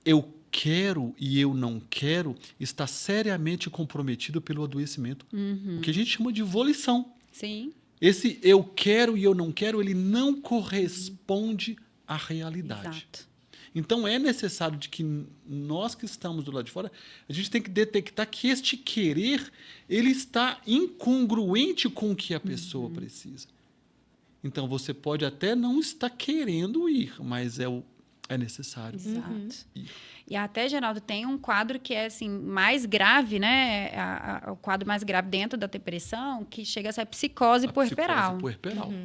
eu quero e eu não quero está seriamente comprometido pelo adoecimento. O que a gente chama de volição. Sim. Esse eu quero e eu não quero, ele não corresponde à realidade. Exato. Então, é necessário de que nós que estamos do lado de fora, a gente tem que detectar que este querer ele está incongruente com o que a pessoa precisa. Então, você pode até não estar querendo ir, mas é necessário. Exato. E até, Geraldo, tem um quadro que é assim, mais grave, né? O quadro mais grave dentro da depressão, que chega a ser psicose puerperal.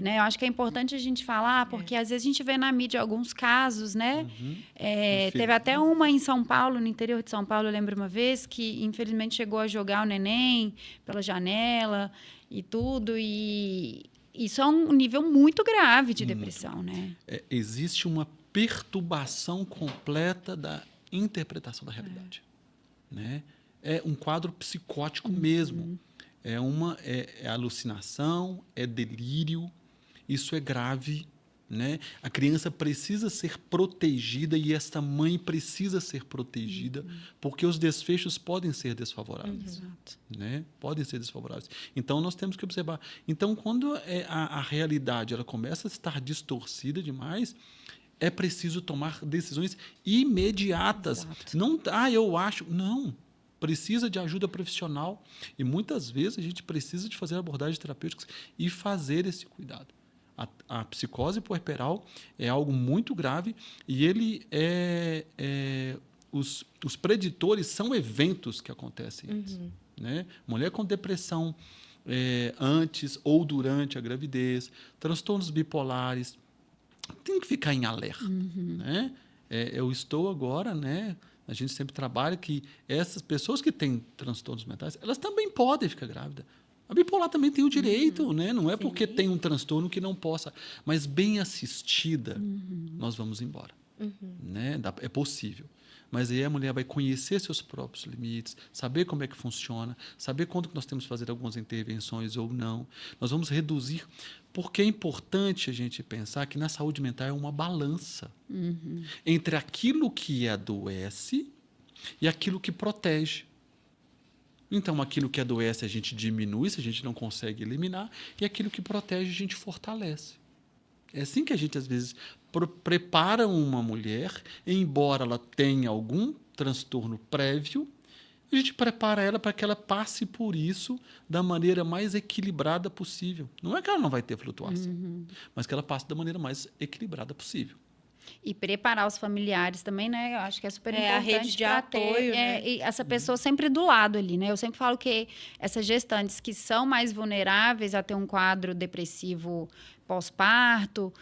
Né? Eu acho que é importante a gente falar, porque às vezes a gente vê na mídia alguns casos, né? Teve até uma em São Paulo, no interior de São Paulo, eu lembro uma vez, que infelizmente chegou a jogar o neném pela janela e tudo, e isso é um nível muito grave de depressão, né? Existe uma perturbação completa da interpretação da realidade. Né? É um quadro psicótico mesmo. É alucinação, é delírio. Isso é grave. Né? A criança precisa ser protegida e esta mãe precisa ser protegida, porque os desfechos podem ser desfavoráveis. Né? Podem ser desfavoráveis. Então, nós temos que observar. Então, quando a realidade ela começa a estar distorcida demais, é preciso tomar decisões imediatas. Não, eu acho. Não. Precisa de ajuda profissional. E muitas vezes a gente precisa de fazer abordagens terapêuticas e fazer esse cuidado. A psicose puerperal é algo muito grave e ele os preditores são eventos que acontecem antes. Né? Mulher com depressão antes ou durante a gravidez, transtornos bipolares, tem que ficar em alerta. Né? Eu estou agora, né? A gente sempre trabalha que essas pessoas que têm transtornos mentais, elas também podem ficar grávidas. A bipolar também tem o direito, né? Não é porque tem um transtorno que não possa. Mas bem assistida, nós vamos embora. Né? É possível. Mas aí a mulher vai conhecer seus próprios limites, saber como é que funciona, saber quando que nós temos que fazer algumas intervenções ou não. Nós vamos reduzir. Porque é importante a gente pensar que na saúde mental é uma balança entre aquilo que adoece e aquilo que protege. Então, aquilo que adoece a gente diminui, se a gente não consegue eliminar, e aquilo que protege a gente fortalece. É assim que a gente, às vezes, prepara uma mulher, embora ela tenha algum transtorno prévio, a gente prepara ela para que ela passe por isso da maneira mais equilibrada possível. Não é que ela não vai ter flutuação, mas que ela passe da maneira mais equilibrada possível. E preparar os familiares também, né? Eu acho que é super importante. A rede de apoio, né? E essa pessoa sempre do lado ali, né? Eu sempre falo que essas gestantes que são mais vulneráveis a ter um quadro depressivo pós-parto,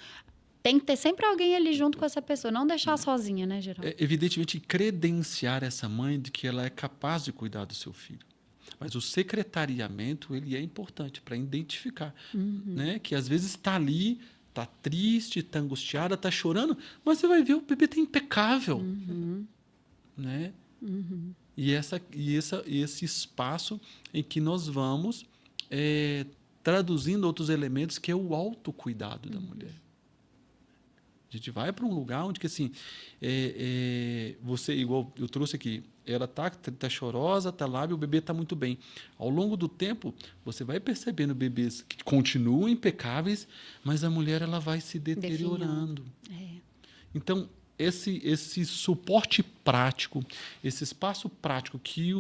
tem que ter sempre alguém ali junto com essa pessoa, não deixar sozinha, né, Geraldo? Evidentemente, credenciar essa mãe de que ela é capaz de cuidar do seu filho. Mas o secretariamento ele é importante para identificar, né? Que às vezes está ali, está triste, está angustiada, está chorando, mas você vai ver o bebê está impecável. Né? E esse espaço em que nós vamos traduzindo outros elementos, que é o autocuidado da mulher. A gente vai para um lugar onde que, assim, você, igual eu trouxe aqui, ela tá chorosa, tá lá, e o bebê está muito bem. Ao longo do tempo, você vai percebendo bebês que continuam impecáveis, mas a mulher ela vai se deteriorando. Então, esse suporte prático, esse espaço prático que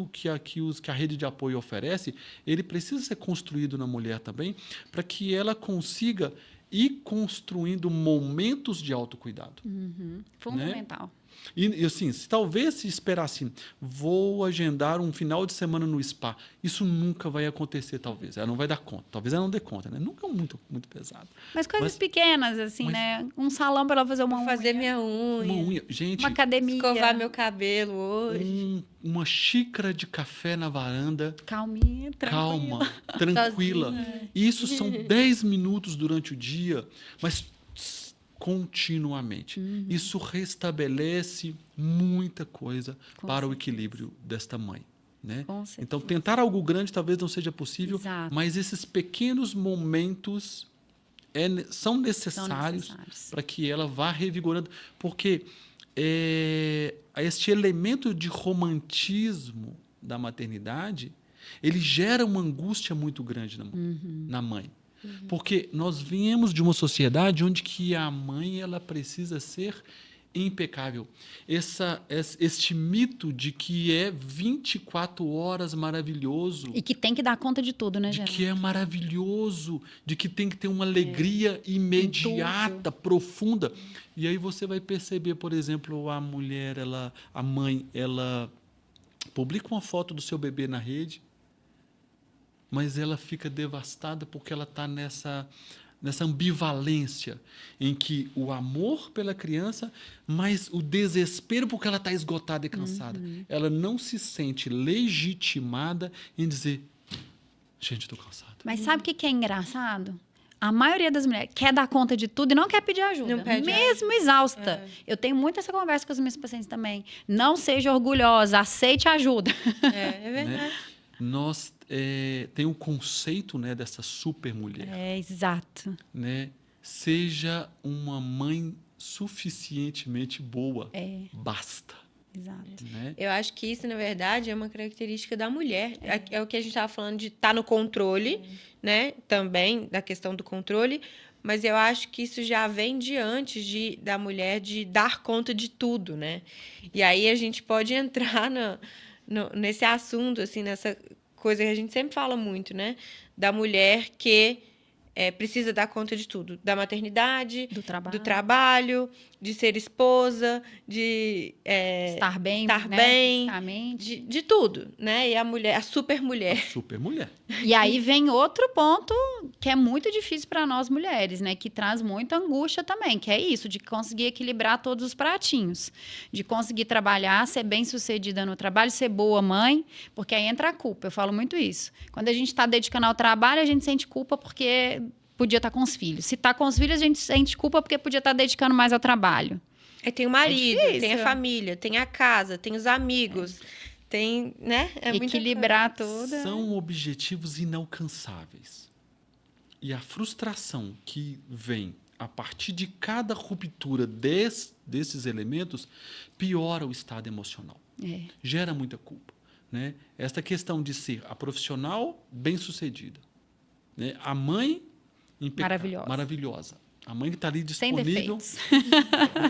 a rede de apoio oferece, ele precisa ser construído na mulher também, para que ela consiga ir construindo momentos de autocuidado. Fundamental. Né? E assim, se esperar assim, vou agendar um final de semana no spa, isso nunca vai acontecer, talvez. Ela não vai dar conta. Talvez ela não dê conta, né? Nunca é muito, muito pesado. Mas coisas pequenas, assim, né? Um salão para ela fazer uma unha. Fazer minha unha. Uma unha. Gente, uma academia. Escovar meu cabelo hoje. Uma xícara de café na varanda. Calminha, calma, tranquila. Sozinha. Isso são 10 minutos durante o dia, mas continuamente. Isso restabelece muita coisa para o equilíbrio desta mãe. Né? Então, tentar algo grande talvez não seja possível, mas esses pequenos momentos são necessários para que ela vá revigorando. Porque este elemento de romantismo da maternidade, ele gera uma angústia muito grande na mãe. Porque nós viemos de uma sociedade onde que a mãe ela precisa ser impecável. Este mito de que é 24 horas maravilhoso. E que tem que dar conta de tudo, né, Geraldo? De que é maravilhoso, de que tem que ter uma alegria imediata, profunda. E aí você vai perceber, por exemplo, a mulher, a mãe, ela publica uma foto do seu bebê na rede, mas ela fica devastada porque ela está nessa ambivalência em que o amor pela criança, mas o desespero porque ela está esgotada e cansada. Ela não se sente legitimada em dizer, gente, estou cansada. Mas sabe o que é engraçado? A maioria das mulheres quer dar conta de tudo e não quer pedir ajuda. Não pede mesmo exausta. Eu tenho muito essa conversa com os meus pacientes também. Não seja orgulhosa, aceite ajuda. É verdade. Né? Nós tem o conceito, né, dessa super mulher. É, exato. Né? Seja uma mãe suficientemente boa. Basta. Exato. Né? Eu acho que isso, na verdade, é uma característica da mulher. É o que a gente estava falando de estar no controle, né? Também da questão do controle. Mas eu acho que isso já vem de antes da mulher de dar conta de tudo, né? E aí a gente pode entrar nesse assunto, assim, nessa coisa que a gente sempre fala muito, né? Da mulher que precisa dar conta de tudo. Da maternidade, Do trabalho. do trabalho, de ser esposa, de Estar bem, estar né, bem, fisicamente. de tudo, né? E a super mulher. Super mulher. E aí vem outro ponto que é muito difícil para nós mulheres, né? Que traz muita angústia também, que é isso, de conseguir equilibrar todos os pratinhos. De conseguir trabalhar, ser bem-sucedida no trabalho, ser boa mãe, porque aí entra a culpa. Eu falo muito isso. Quando a gente está dedicando ao trabalho, a gente sente culpa porque podia estar com os filhos. Se está com os filhos, a gente sente culpa porque podia estar dedicando mais ao trabalho. Aí tem o marido, difícil. tem a família, tem a casa, tem os amigos, tem, né? Equilibrar tudo. São objetivos inalcançáveis. E a frustração que vem a partir de cada ruptura desses elementos piora o estado emocional. Gera muita culpa. Né? Esta questão de ser a profissional bem-sucedida, né? A mãe impecável, maravilhosa. A mãe que está ali disponível,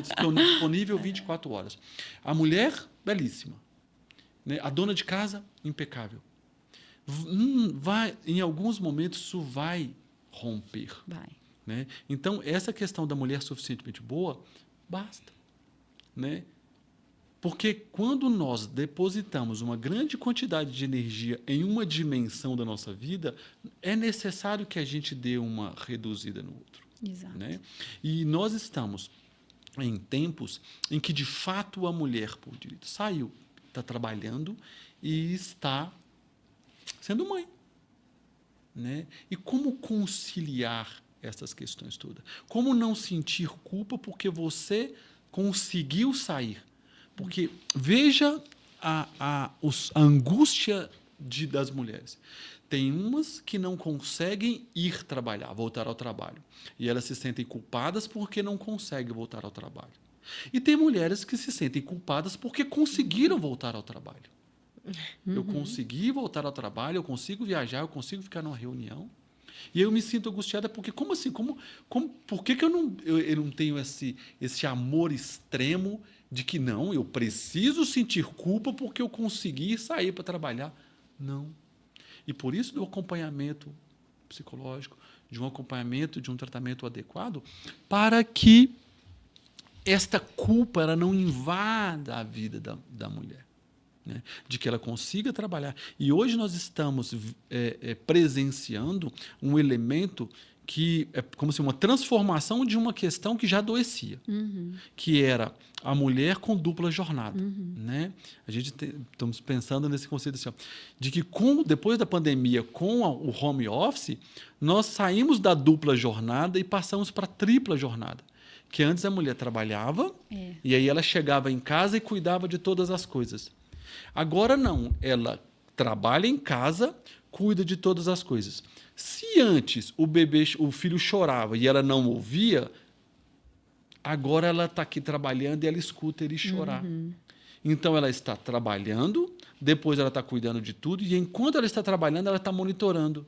disponível 24 horas. A mulher, belíssima. Né? A dona de casa, impecável. Em alguns momentos, isso vai romper. Né? Então, essa questão da mulher suficientemente boa, basta. Né? Porque quando nós depositamos uma grande quantidade de energia em uma dimensão da nossa vida, é necessário que a gente dê uma reduzida no outro. Exato. Né? E nós estamos em tempos em que, de fato, a mulher, por direito, saiu, está trabalhando e está sendo mãe. Né? E como conciliar essas questões todas? Como não sentir culpa porque você conseguiu sair? Porque veja a angústia das mulheres. Tem umas que não conseguem ir trabalhar, voltar ao trabalho. E elas se sentem culpadas porque não conseguem voltar ao trabalho. E tem mulheres que se sentem culpadas porque conseguiram voltar ao trabalho. Eu consegui voltar ao trabalho, eu consigo viajar, eu consigo ficar numa reunião. E eu me sinto angustiada porque, como assim? Por que eu não tenho esse amor extremo de que não, eu preciso sentir culpa porque eu consegui sair para trabalhar? Não. E por isso do acompanhamento psicológico, de um acompanhamento, de um tratamento adequado, para que esta culpa ela não invada a vida da mulher. Né? De que ela consiga trabalhar. E hoje nós estamos presenciando um elemento que é como se uma transformação de uma questão que já adoecia, que era a mulher com dupla jornada. Né? A gente estamos pensando nesse conceito assim, ó, de que depois da pandemia, com o home office, nós saímos da dupla jornada e passamos para a tripla jornada. Que antes a mulher trabalhava e aí ela chegava em casa e cuidava de todas as coisas. Agora não, ela trabalha em casa, cuida de todas as coisas. Se antes o filho chorava e ela não ouvia, agora ela está aqui trabalhando e ela escuta ele chorar. Então ela está trabalhando, depois ela está cuidando de tudo e enquanto ela está trabalhando, ela está monitorando.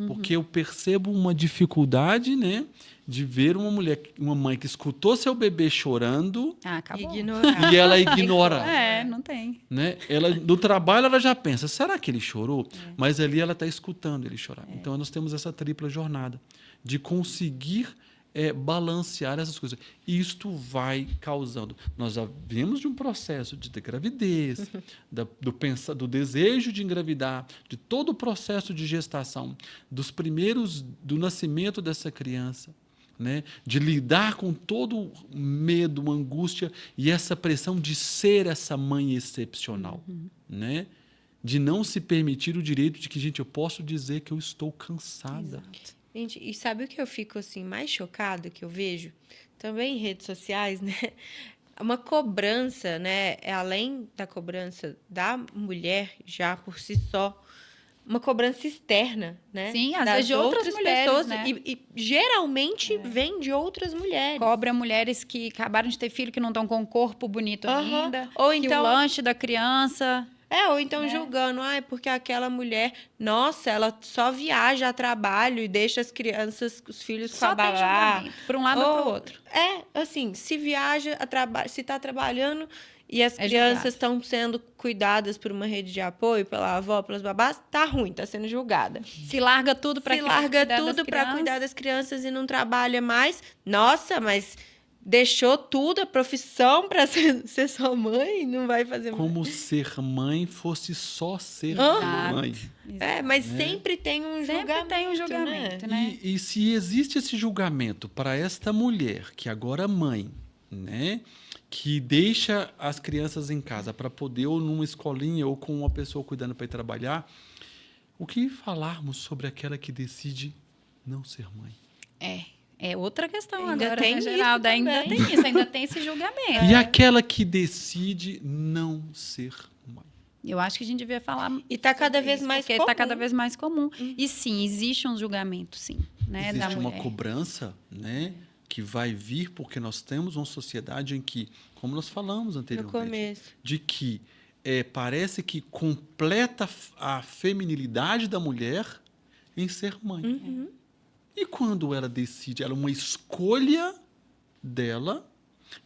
Porque eu percebo uma dificuldade, né, de ver uma mãe que escutou seu bebê chorando Ignorar. e ela ignora. Não tem. Né? No trabalho ela já pensa, será que ele chorou? Mas ali ela está escutando ele chorar. Então nós temos essa tripla jornada de conseguir balancear essas coisas. Isto vai causando. Nós já vimos de um processo de gravidez, do desejo de engravidar, de todo o processo de gestação, do nascimento dessa criança, né? De lidar com todo o medo, angústia e essa pressão de ser essa mãe excepcional, né? De não se permitir o direito de que, gente, eu posso dizer que eu estou cansada. Exato. Gente, e sabe o que eu fico assim mais chocado que eu vejo? Também em redes sociais, né? Uma cobrança, né? É além da cobrança da mulher já por si só, uma cobrança externa, né? Sim, às vezes Das de outras mulheres, pessoas né? e geralmente vem de outras mulheres. Cobra mulheres que acabaram de ter filho, que não estão com o corpo bonito Aham. ainda. Ou Que então- o lanche da criança... Ou então Né? julgando, porque aquela mulher, nossa, ela só viaja a trabalho e deixa as crianças, os filhos com Só a tem babá. julgamento, para um lado ou para o outro. Assim, se viaja, se está trabalhando e as É crianças julgado. estão sendo cuidadas por uma rede de apoio, pela avó, pelas babás, tá ruim, tá sendo julgada. Se larga tudo para Se larga tudo para cuidar das crianças e não trabalha mais, nossa, mas deixou tudo, a profissão para ser sua mãe, não vai fazer mais. Como ser mãe fosse só ser Exato. mãe. Mas sempre tem um Sempre julgamento, tem um julgamento, né? E se existe esse julgamento para esta mulher, que agora é mãe, né, que deixa as crianças em casa para poder, ou numa escolinha, ou com uma pessoa cuidando para ir trabalhar, o que falarmos sobre aquela que decide não ser mãe? É outra questão Ainda agora, tem né, isso Geraldo? Ainda também. tem isso, ainda tem esse julgamento. E aquela que decide não ser mãe? Eu acho que a gente devia falar. E tá cada sobre vez isso, mais porque comum. tá cada vez mais comum. E sim, existe um julgamento, sim, né, da Existe uma mulher. cobrança, né, que vai vir porque nós temos uma sociedade em que, como nós falamos No anteriormente, começo. de que parece que completa a feminilidade da mulher em ser mãe. Uhum. E quando ela decide, ela é uma escolha dela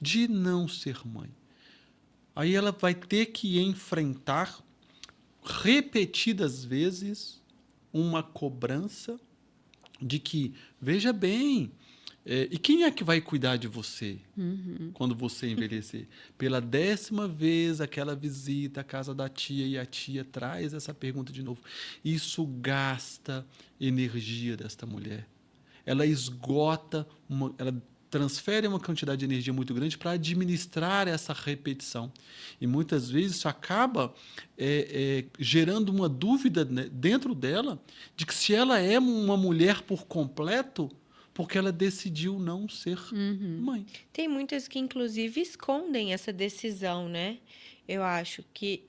de não ser mãe. Aí ela vai ter que enfrentar repetidas vezes uma cobrança de que, veja bem, e quem é que vai cuidar de você quando você envelhecer? Pela 10ª vez, aquela visita à casa da tia e a tia traz essa pergunta de novo. Isso gasta energia desta mulher. Ela esgota, ela transfere uma quantidade de energia muito grande para administrar essa repetição. E muitas vezes isso acaba gerando uma dúvida, né, dentro dela de que se ela é uma mulher por completo, porque ela decidiu não ser mãe. Tem muitas que, inclusive, escondem essa decisão, né? Eu acho que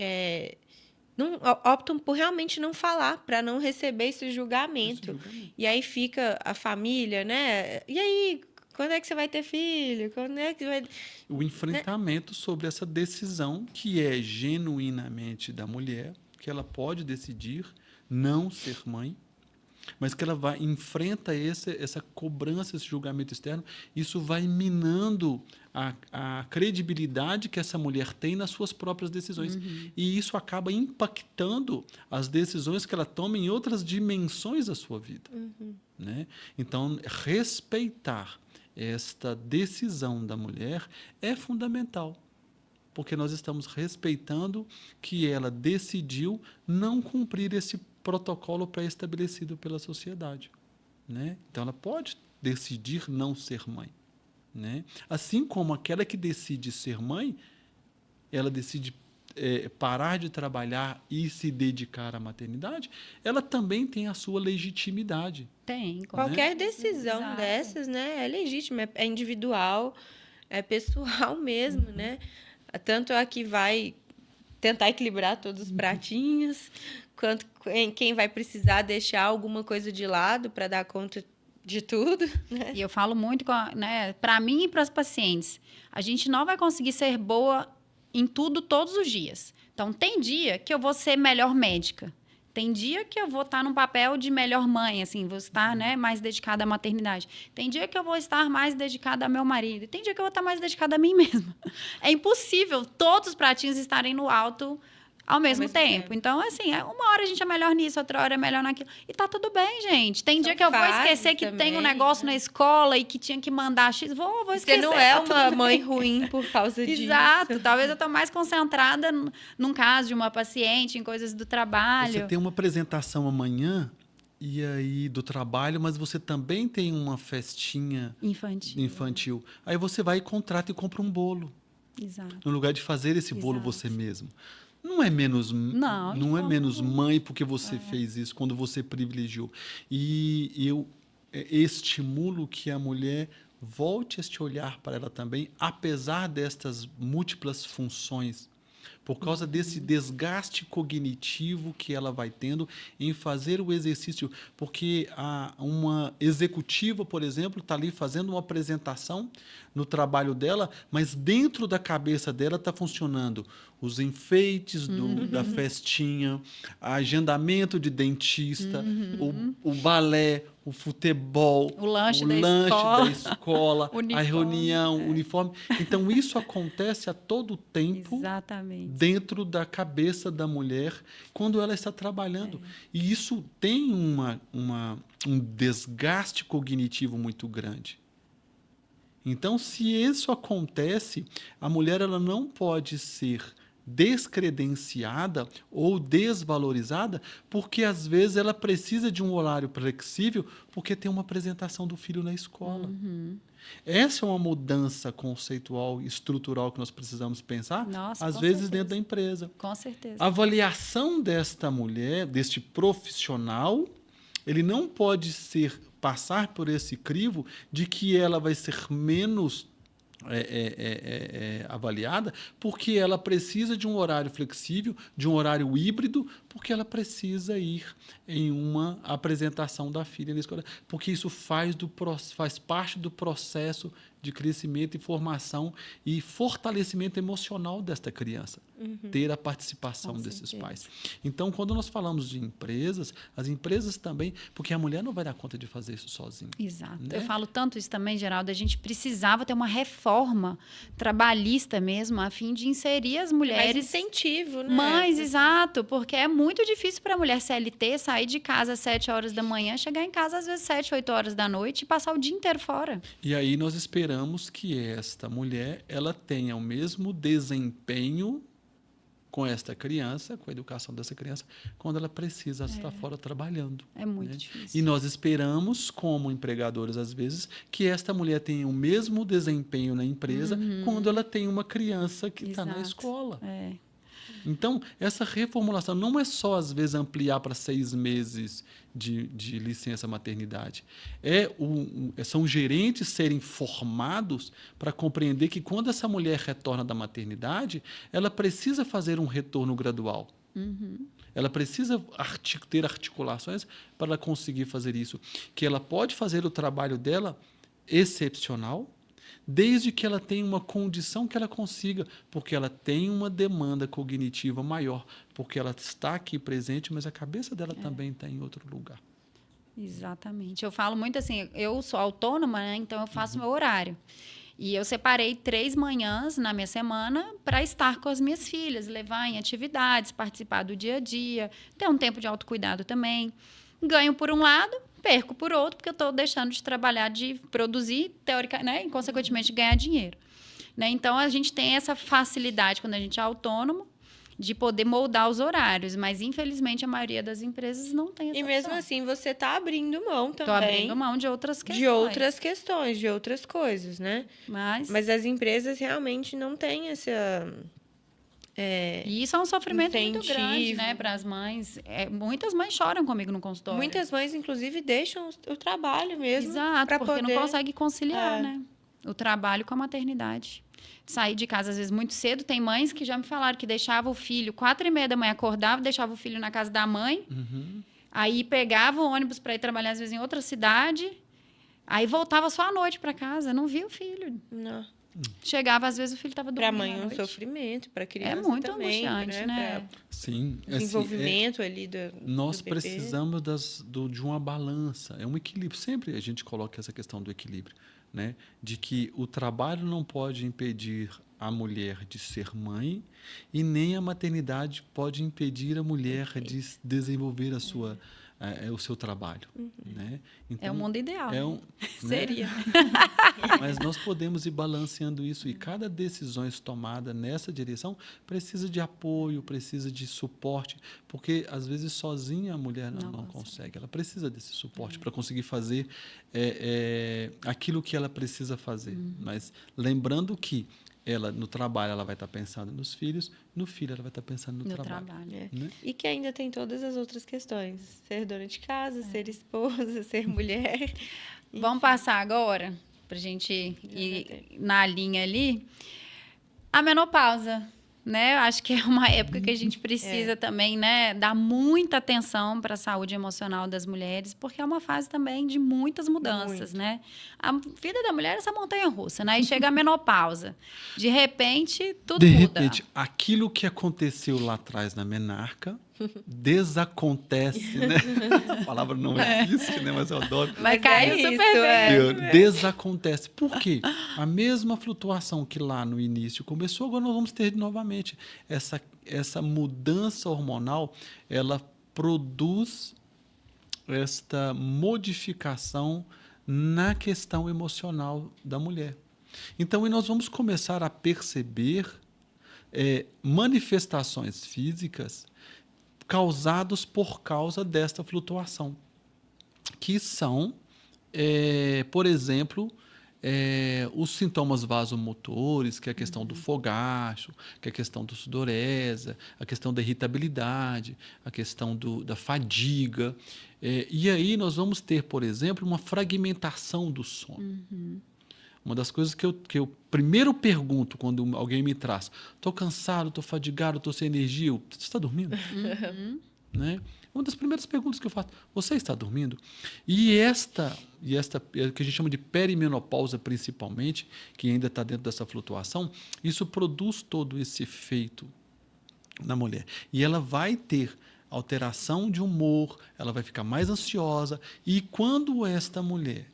não, optam por realmente não falar, para não receber esse julgamento. E aí fica a família, né? E aí, quando é que você vai ter filho? Quando é que vai... O enfrentamento sobre essa decisão que é genuinamente da mulher, que ela pode decidir não ser mãe, mas que ela enfrenta essa cobrança, esse julgamento externo. Isso vai minando a credibilidade que essa mulher tem nas suas próprias decisões. E isso acaba impactando as decisões que ela toma em outras dimensões da sua vida. Né? Então, respeitar esta decisão da mulher é fundamental, porque nós estamos respeitando que ela decidiu não cumprir esse protocolo pré-estabelecido pela sociedade, né? Então, ela pode decidir não ser mãe, né? Assim como aquela que decide ser mãe, ela decide parar de trabalhar e se dedicar à maternidade, ela também tem a sua legitimidade. Tem. Qualquer decisão Exato. dessas, né? É legítima, é individual, é pessoal mesmo, né? Tanto a que vai tentar equilibrar todos os pratinhos, quanto quem vai precisar deixar alguma coisa de lado para dar conta de tudo, né? E eu falo muito, né, para mim e para as pacientes, a gente não vai conseguir ser boa em tudo todos os dias. Então, tem dia que eu vou ser melhor médica. Tem dia que eu vou estar num papel de melhor mãe, assim, vou estar, né, mais dedicada à maternidade. Tem dia que eu vou estar mais dedicada ao meu marido. E tem dia que eu vou estar mais dedicada a mim mesma. É impossível todos os pratinhos estarem no alto ao mesmo tempo. Então, assim, uma hora a gente é melhor nisso, outra hora é melhor naquilo. E tá tudo bem, gente. Tem dia que eu vou esquecer que tem um negócio na escola e que tinha que mandar X. Vou esquecer. Você não é uma mãe ruim por causa disso. Exato. Talvez eu tô mais concentrada num caso de uma paciente, em coisas do trabalho. Você tem uma apresentação amanhã e aí do trabalho, mas você também tem uma festinha infantil. Aí você vai e contrata e compra um bolo. Exato. No lugar de fazer esse bolo você mesmo. Não é menos, não é menos mãe porque você fez isso, quando você privilegiou. E estimulo que a mulher volte a este olhar para ela também, apesar destas múltiplas funções, por causa desse desgaste cognitivo que ela vai tendo em fazer o exercício. Porque uma executiva, por exemplo, está ali fazendo uma apresentação no trabalho dela, mas dentro da cabeça dela está funcionando os enfeites da festinha, agendamento de dentista, o balé, o futebol, O lanche da da escola. escola, a Uniforme, reunião, o uniforme. Então, isso acontece a todo tempo Exatamente. dentro da cabeça da mulher quando ela está trabalhando. E isso tem um desgaste cognitivo muito grande. Então, se isso acontece, a mulher ela não pode ser descredenciada ou desvalorizada, porque às vezes ela precisa de um horário flexível porque tem uma apresentação do filho na escola. Essa é uma mudança conceitual, estrutural que nós precisamos pensar, Nossa, às com vezes certeza. dentro da empresa. Com certeza. A avaliação desta mulher, deste profissional, ele não pode passar por esse crivo de que ela vai ser menos avaliada porque ela precisa de um horário flexível, de um horário híbrido, porque ela precisa ir em uma apresentação da filha na escola, porque isso faz parte do processo de crescimento e formação e fortalecimento emocional desta criança, ter a participação desses pais. Então, quando nós falamos de empresas, as empresas também, porque a mulher não vai dar conta de fazer isso sozinha. Exato. Né? Eu falo tanto isso também, Geraldo, a gente precisava ter uma reforma trabalhista mesmo, a fim de inserir as Mais mulheres... incentivo, né? Mães, exato, porque é muito difícil para a mulher CLT sair de casa às 7 horas da manhã, chegar em casa às vezes 7, 8 horas da noite e passar o dia inteiro fora. E aí nós esperamos que esta mulher ela tenha o mesmo desempenho com esta criança, com a educação dessa criança, quando ela precisa estar fora trabalhando. É muito né? difícil. E nós esperamos, como empregadores, às vezes, que esta mulher tenha o mesmo desempenho na empresa quando ela tem uma criança que está na Exato. escola. É. Então, essa reformulação não é só, às vezes, ampliar para 6 meses de licença maternidade. São gerentes serem formados para compreender que, quando essa mulher retorna da maternidade, ela precisa fazer um retorno gradual. Ela precisa ter articulações para ela conseguir fazer isso. Que ela pode fazer o trabalho dela excepcional, desde que ela tenha uma condição que ela consiga, porque ela tem uma demanda cognitiva maior, porque ela está aqui presente, mas a cabeça dela também está em outro lugar. Exatamente. Eu falo muito assim, eu sou autônoma, né? Então eu faço meu horário. E eu separei 3 manhãs na minha semana para estar com as minhas filhas, levar em atividades, participar do dia a dia, ter um tempo de autocuidado também. Ganho por um lado, perco por outro, porque eu estou deixando de trabalhar, de produzir, teoricamente, né? E, consequentemente, ganhar dinheiro. Né? Então, a gente tem essa facilidade, quando a gente é autônomo, de poder moldar os horários. Mas, infelizmente, a maioria das empresas não tem essa E mesmo opção. assim, você está abrindo mão também. Estou abrindo mão de outras questões. De outras questões, de outras coisas, né? Mas as empresas realmente não têm essa... E isso é um sofrimento muito incentivo. grande, né, para as mães. Muitas mães choram comigo no consultório. Muitas mães, inclusive, deixam o trabalho mesmo. Exato, pra porque poder... não consegue conciliar, né? O trabalho com a maternidade. Sair de casa, às vezes, muito cedo. Tem mães que já me falaram que deixava o filho 4h30 da manhã, acordava, deixava o filho na casa da mãe. Aí pegava o ônibus para ir trabalhar, às vezes, em outra cidade. Aí voltava só à noite para casa. Não via o filho. Não. Chegava, às vezes, o filho estava dormindo. Para a mãe à é um noite. sofrimento, para a criança É muito também, angustiante, né? Sim. Desenvolvimento ali do Nós bebê. precisamos de uma balança, é um equilíbrio. Sempre a gente coloca essa questão do equilíbrio, né? De que o trabalho não pode impedir a mulher de ser mãe e nem a maternidade pode impedir a mulher de desenvolver o seu trabalho. Né? Então, É o mundo ideal. né? Seria. Mas nós podemos ir balanceando isso, e cada decisão tomada nessa direção precisa de apoio, precisa de suporte, porque às vezes sozinha a mulher não consegue. Ela precisa desse suporte para conseguir fazer aquilo que ela precisa fazer. Mas lembrando que ela no trabalho ela vai estar pensando nos filhos, no filho ela vai estar pensando no trabalho. É. Né? E que ainda tem todas as outras questões. Ser dona de casa, ser esposa, ser mulher. Vamos passar agora, para a gente ir na linha ali. A menopausa, né? Eu acho que é uma época que a gente precisa também, né, dar muita atenção para a saúde emocional das mulheres, porque é uma fase também de muitas mudanças, né? A vida da mulher é essa montanha-russa, né? E chega a menopausa. De repente, tudo muda. De repente, aquilo que aconteceu lá atrás na menarca desacontece, né? A palavra não existe, né? Mas eu adoro. Mas caiu isso, super bem. Desacontece. Por quê? A mesma flutuação que lá no início começou, agora nós vamos ter novamente. Essa mudança hormonal, ela produz esta modificação na questão emocional da mulher. Então, nós vamos começar a perceber manifestações físicas causados por causa desta flutuação, que são, por exemplo, os sintomas vasomotores, que é a questão do fogacho, que é a questão do sudorese, a questão da irritabilidade, a questão da fadiga. E aí nós vamos ter, por exemplo, uma fragmentação do sono. Uma das coisas que eu primeiro pergunto quando alguém me traz, estou cansado, estou fadigado, estou sem energia, você está dormindo? Né? Uma das primeiras perguntas que eu faço, você está dormindo? E esta que a gente chama de perimenopausa principalmente, que ainda está dentro dessa flutuação, isso produz todo esse efeito na mulher. E ela vai ter alteração de humor, ela vai ficar mais ansiosa, e quando esta mulher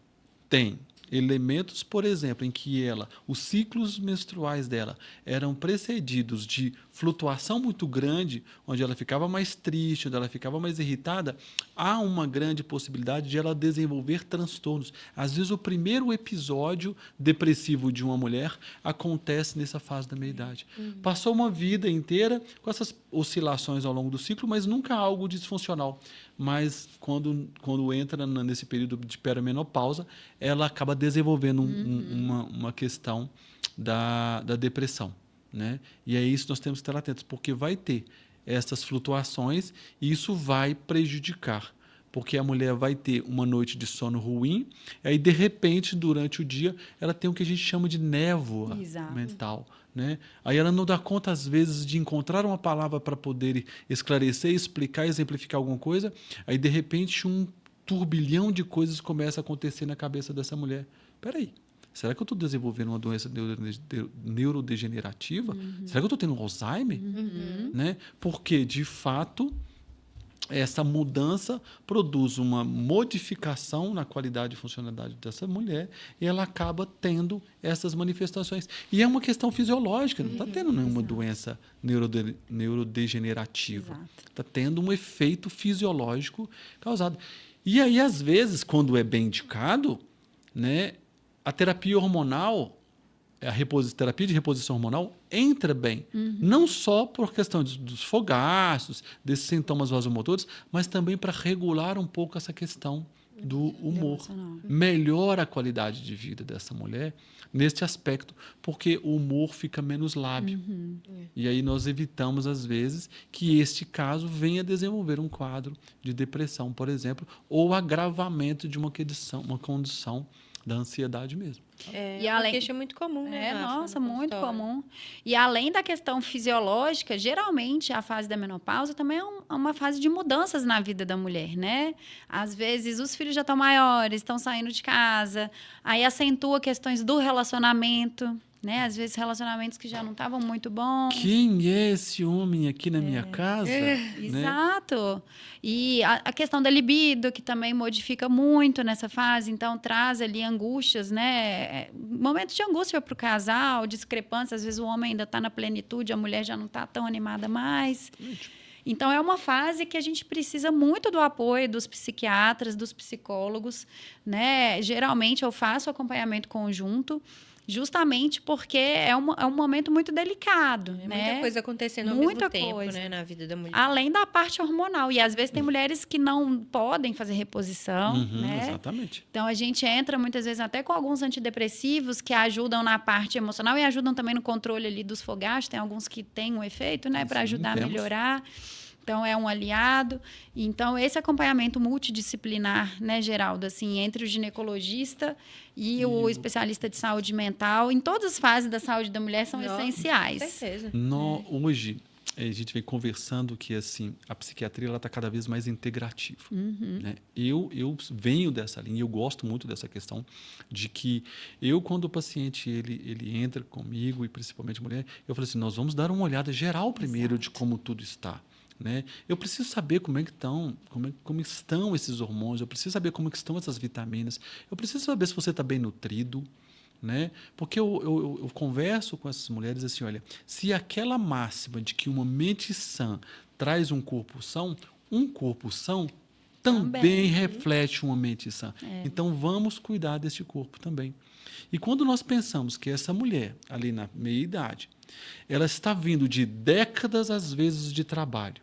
tem elementos, por exemplo, em que os ciclos menstruais dela eram precedidos de flutuação muito grande, onde ela ficava mais triste, onde ela ficava mais irritada, há uma grande possibilidade de ela desenvolver transtornos. Às vezes, o primeiro episódio depressivo de uma mulher acontece nessa fase da meia-idade. Passou uma vida inteira com essas oscilações ao longo do ciclo, mas nunca algo disfuncional. Mas quando entra nesse período de perimenopausa, ela acaba desenvolvendo uma questão da depressão. Né? E é isso que nós temos que estar atentos, porque vai ter essas flutuações e isso vai prejudicar, porque a mulher vai ter uma noite de sono ruim, aí de repente, durante o dia, ela tem o que a gente chama de névoa mental. Né? Aí ela não dá conta, às vezes, de encontrar uma palavra para poder esclarecer, explicar, exemplificar alguma coisa, aí de repente um turbilhão de coisas começa a acontecer na cabeça dessa mulher. Peraí. Será que eu estou desenvolvendo uma doença neurodegenerativa? Será que eu estou tendo um Alzheimer? Né? Porque, de fato, essa mudança produz uma modificação na qualidade e funcionalidade dessa mulher e ela acaba tendo essas manifestações. E é uma questão fisiológica, não está tendo nenhuma doença neurodegenerativa. Está tendo um efeito fisiológico causado. E aí, às vezes, quando é bem indicado, né, a terapia hormonal, terapia de reposição hormonal entra bem. Não só por questão dos fogaços, desses sintomas vasomotores, mas também para regular um pouco essa questão do humor. Melhora a qualidade de vida dessa mulher neste aspecto, porque o humor fica menos lábio. E aí nós evitamos, às vezes, que este caso venha desenvolver um quadro de depressão, por exemplo, ou agravamento de uma condição da ansiedade mesmo. E uma queixa muito comum, né? Nossa, muito comum. E além da questão fisiológica, geralmente a fase da menopausa também é uma fase de mudanças na vida da mulher, né? Às vezes os filhos já estão maiores, estão saindo de casa, aí acentua questões do relacionamento, né? Às vezes relacionamentos que já não estavam muito bons. Quem é esse homem aqui na minha casa? Né? Exato. E a questão da libido, que também modifica muito nessa fase, então traz ali angústias, né? Momentos de angústia para o casal, discrepâncias, às vezes o homem ainda está na plenitude, a mulher já não está tão animada mais. Então, é uma fase que a gente precisa muito do apoio dos psiquiatras, dos psicólogos, né? Geralmente, eu faço acompanhamento conjunto justamente porque é um momento muito delicado, É né? muita coisa acontecendo ao Muita mesmo tempo, coisa. né, na vida da mulher. Além da parte hormonal. E às vezes tem mulheres que não podem fazer reposição, né? Exatamente. Então a gente entra muitas vezes até com alguns antidepressivos que ajudam na parte emocional e ajudam também no controle ali dos fogachos. Tem alguns que têm um efeito, né, para Sim, ajudar a temos. melhorar. Então é um aliado. Então esse acompanhamento multidisciplinar, né, Geraldo, assim, entre o ginecologista e o especialista de saúde mental, em todas as fases da saúde da mulher são Nossa, essenciais. Com certeza. Hoje, a gente vem conversando que assim, a psiquiatria está cada vez mais integrativa. Né? Eu venho dessa linha, eu gosto muito dessa questão de que quando o paciente ele entra comigo, e principalmente mulher, eu falo assim, nós vamos dar uma olhada geral primeiro de como tudo está. Né? Eu preciso saber como estão esses hormônios, eu preciso saber como estão essas vitaminas, eu preciso saber se você está bem nutrido. Né? Porque eu converso com essas mulheres assim, olha, se aquela máxima de que uma mente sã traz um corpo são também reflete uma mente sã. Então, vamos cuidar deste corpo também. E quando nós pensamos que essa mulher, ali na meia-idade, ela está vindo de décadas, às vezes, de trabalho,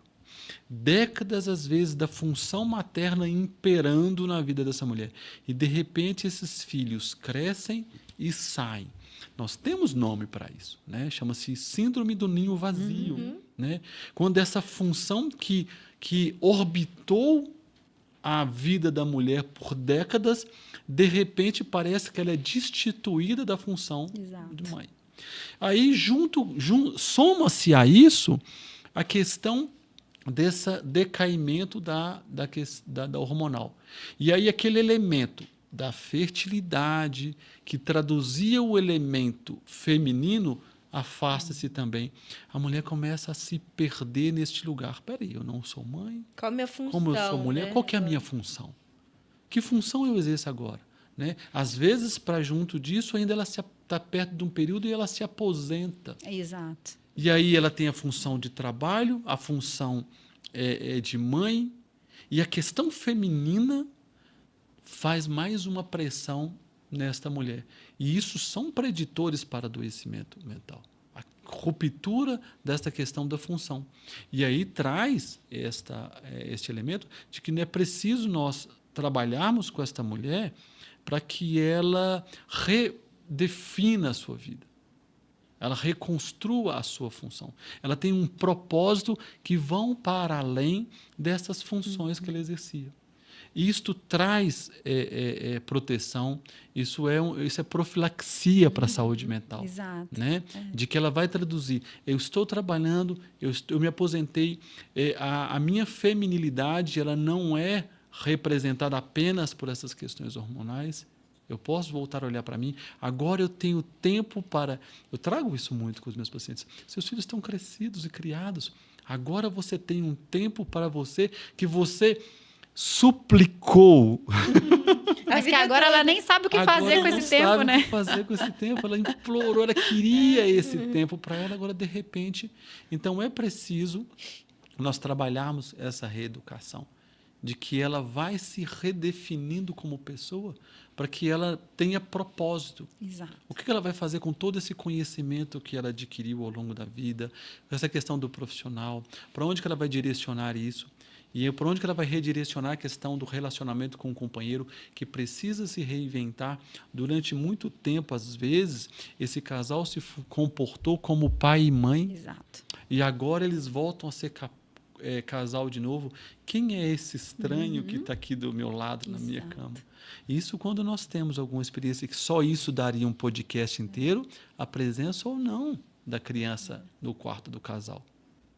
décadas, às vezes, da função materna imperando na vida dessa mulher. E, de repente, esses filhos crescem e saem. Nós temos nome para isso, né? Chama-se síndrome do ninho vazio. Né? Quando essa função que orbitou a vida da mulher por décadas, de repente, parece que ela é destituída da função de mãe. Aí, soma-se a isso a questão desse decaimento da hormonal. E aí aquele elemento da fertilidade, que traduzia o elemento feminino, afasta-se também. A mulher começa a se perder neste lugar. Peraí, eu não sou mãe? Qual a minha função? Como eu sou mulher? Né? Qual que é a minha função? Que função eu exerço agora? Né? Às vezes, para junto disso, ainda ela está perto de um período e ela se aposenta. Exato. E aí ela tem a função de trabalho, a função de mãe, e a questão feminina faz mais uma pressão nesta mulher. E isso são preditores para adoecimento mental. A ruptura desta questão da função. E aí traz este elemento de que não é preciso nós trabalharmos com esta mulher para que ela redefina a sua vida. Ela reconstrua a sua função. Ela tem um propósito que vão para além dessas funções que ela exercia. E isto traz proteção, isso é profilaxia para a saúde mental. Exato. Né? De que ela vai traduzir, eu estou trabalhando, eu me aposentei, a minha feminilidade ela não é representada apenas por essas questões hormonais. Eu posso voltar a olhar para mim. Agora eu tenho tempo para... Eu trago isso muito com os meus pacientes. Seus filhos estão crescidos e criados. Agora você tem um tempo para você que você suplicou. Mas que agora ela nem sabe o que fazer com esse tempo, né? O que fazer com esse tempo. Ela implorou, ela queria esse tempo para ela. Agora, de repente... Então, é preciso nós trabalharmos essa reeducação, de que ela vai se redefinindo como pessoa para que ela tenha propósito. Exato. O que ela vai fazer com todo esse conhecimento que ela adquiriu ao longo da vida, essa questão do profissional, para onde que ela vai direcionar isso? E para onde que ela vai redirecionar a questão do relacionamento com o companheiro, que precisa se reinventar? Durante muito tempo, às vezes, esse casal se comportou como pai e mãe. Exato. E agora eles voltam a ser casal de novo. Quem é esse estranho que está aqui do meu lado, na minha cama? Isso quando nós temos alguma experiência que só isso daria um podcast inteiro, a presença ou não da criança no quarto do casal.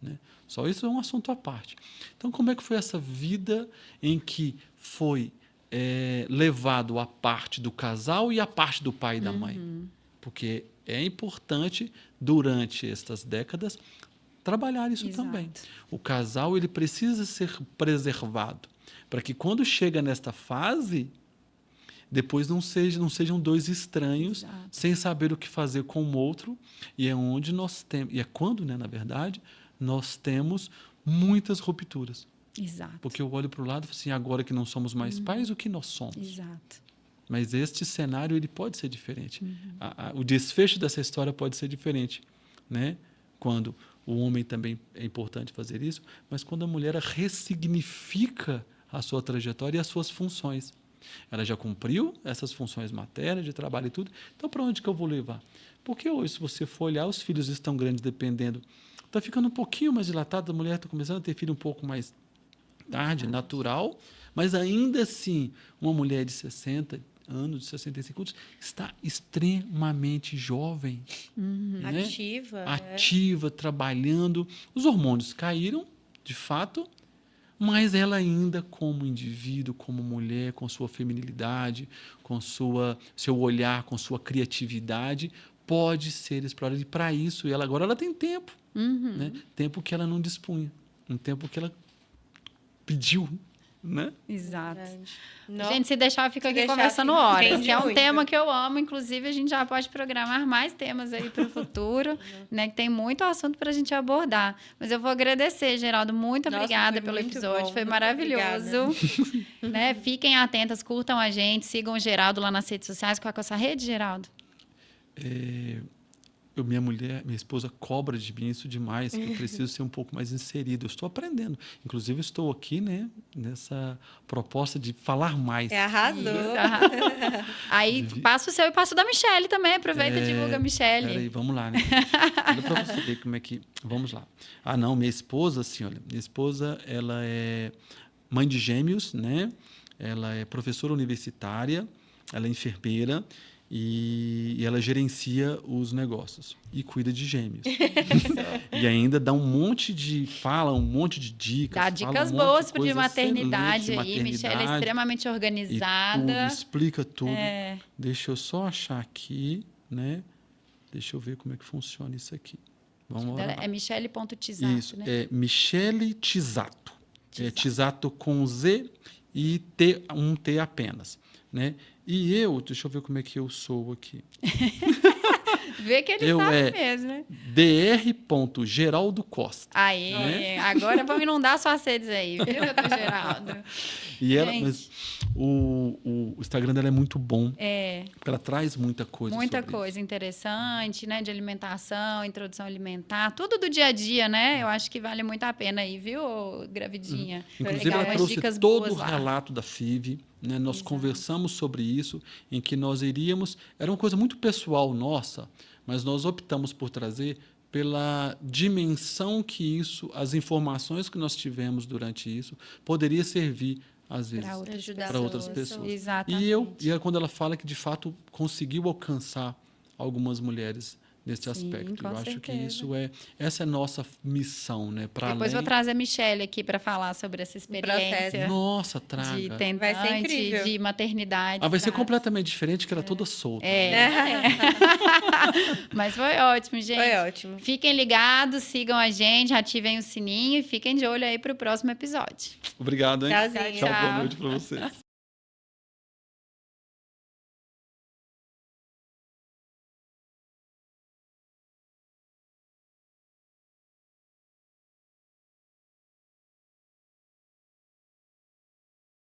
Né? Só isso é um assunto à parte. Então, como é que foi essa vida em que foi levado a parte do casal e a parte do pai e da mãe? Porque é importante, durante estas décadas, trabalhar isso também. O casal ele precisa ser preservado para que quando chega nesta fase, depois não sejam dois estranhos sem saber o que fazer com o outro, e é onde nós temos, e é quando, né, na verdade, nós temos muitas rupturas. Exato. Porque eu olho para o lado e falo assim, agora que não somos mais pais, o que nós somos? Exato. Mas este cenário ele pode ser diferente. O desfecho dessa história pode ser diferente, né? Quando o homem também é importante fazer isso, mas quando a mulher ressignifica a sua trajetória e as suas funções. Ela já cumpriu essas funções maternas, de trabalho e tudo. Então, para onde que eu vou levar? Porque hoje, se você for olhar, os filhos estão grandes dependendo. Está ficando um pouquinho mais dilatado, a mulher está começando a ter filho um pouco mais tarde, natural, mas ainda assim, uma mulher de 60 anos, de 65 anos, está extremamente jovem. Né? Ativa. Ativa, trabalhando. Os hormônios caíram, de fato, mas ela ainda, como indivíduo, como mulher, com sua feminilidade, com seu olhar, com sua criatividade, pode ser explorada. E para isso, agora ela tem tempo. Né? Tempo que ela não dispunha. Um tempo que ela pediu. Né? Exato. Não. Gente, se deixar, eu fico aqui deixar, conversando fica- horas. rende Que é um muito. tema que eu amo. Inclusive, a gente já pode programar mais temas aí para o futuro, né? Que tem muito assunto para a gente abordar. Mas eu vou agradecer, Geraldo. Muito Nossa, obrigada foi pelo muito episódio. bom, Foi muito maravilhoso. Né? Fiquem atentas, curtam a gente, sigam o Geraldo lá nas redes sociais. Qual é a sua rede, Geraldo? Minha esposa cobra de mim isso demais, que eu preciso ser um pouco mais inserido. Eu estou aprendendo. Inclusive, estou aqui, né, nessa proposta de falar mais. Arrasou. Aí, passa o seu e passa o da Michelle também. Aproveita e divulga a Michelle. Peraí, vamos lá, né? Olha para você ver como é que... Vamos lá. Ah, não, minha esposa, assim, olha. Minha esposa, ela é mãe de gêmeos, né? Ela é professora universitária, ela é enfermeira e ela gerencia os negócios e cuida de gêmeos. E ainda dá um monte de dicas. Dá fala dicas um monte boas de de coisa maternidade excelente de aí. Michelle é extremamente e tudo, organizada. explica tudo. É. Deixa eu só achar aqui, né? Deixa eu ver como é que funciona isso aqui. Vamos lá. É Michelle.tisato, Isso, né? é Michelle Tisato. É Tisato. Tisato com Z e um T apenas, né? E deixa eu ver como é que eu sou aqui. Vê que ele sabe mesmo, né? Dr. Costa. Aí, Né? agora vamos inundar suas redes aí, viu, doutor Geraldo? E ela, Gente. mas o Instagram dela é muito bom. É, Ela traz muita coisa muita sobre coisa interessante, né? De alimentação, introdução alimentar, tudo do dia a dia, né? Eu acho que vale muito a pena aí, viu, gravidinha? Inclusive, Pegar ela umas trouxe dicas todo boas o lá. relato da FIV. Né? Nós Exato. conversamos sobre isso, em que nós iríamos... Era uma coisa muito pessoal nossa, mas nós optamos por trazer pela dimensão que isso, as informações que nós tivemos durante isso, poderia servir, às vezes, para outras pessoas. Exatamente. E é quando ela fala que, de fato, conseguiu alcançar algumas mulheres nesse Sim, aspecto. com Eu acho que certeza. essa é a nossa missão, né? Para Depois além... vou trazer a Michelle aqui para falar sobre essa experiência Nossa, de traga. tentante, Vai ser incrível. de maternidade. Vai ser tá? completamente diferente, que era toda solta. Mas foi ótimo, gente. Foi ótimo. Fiquem ligados, sigam a gente, ativem o sininho e fiquem de olho aí para o próximo episódio. Obrigado, hein? Tchauzinho. Tchau, boa Tchau. noite para vocês.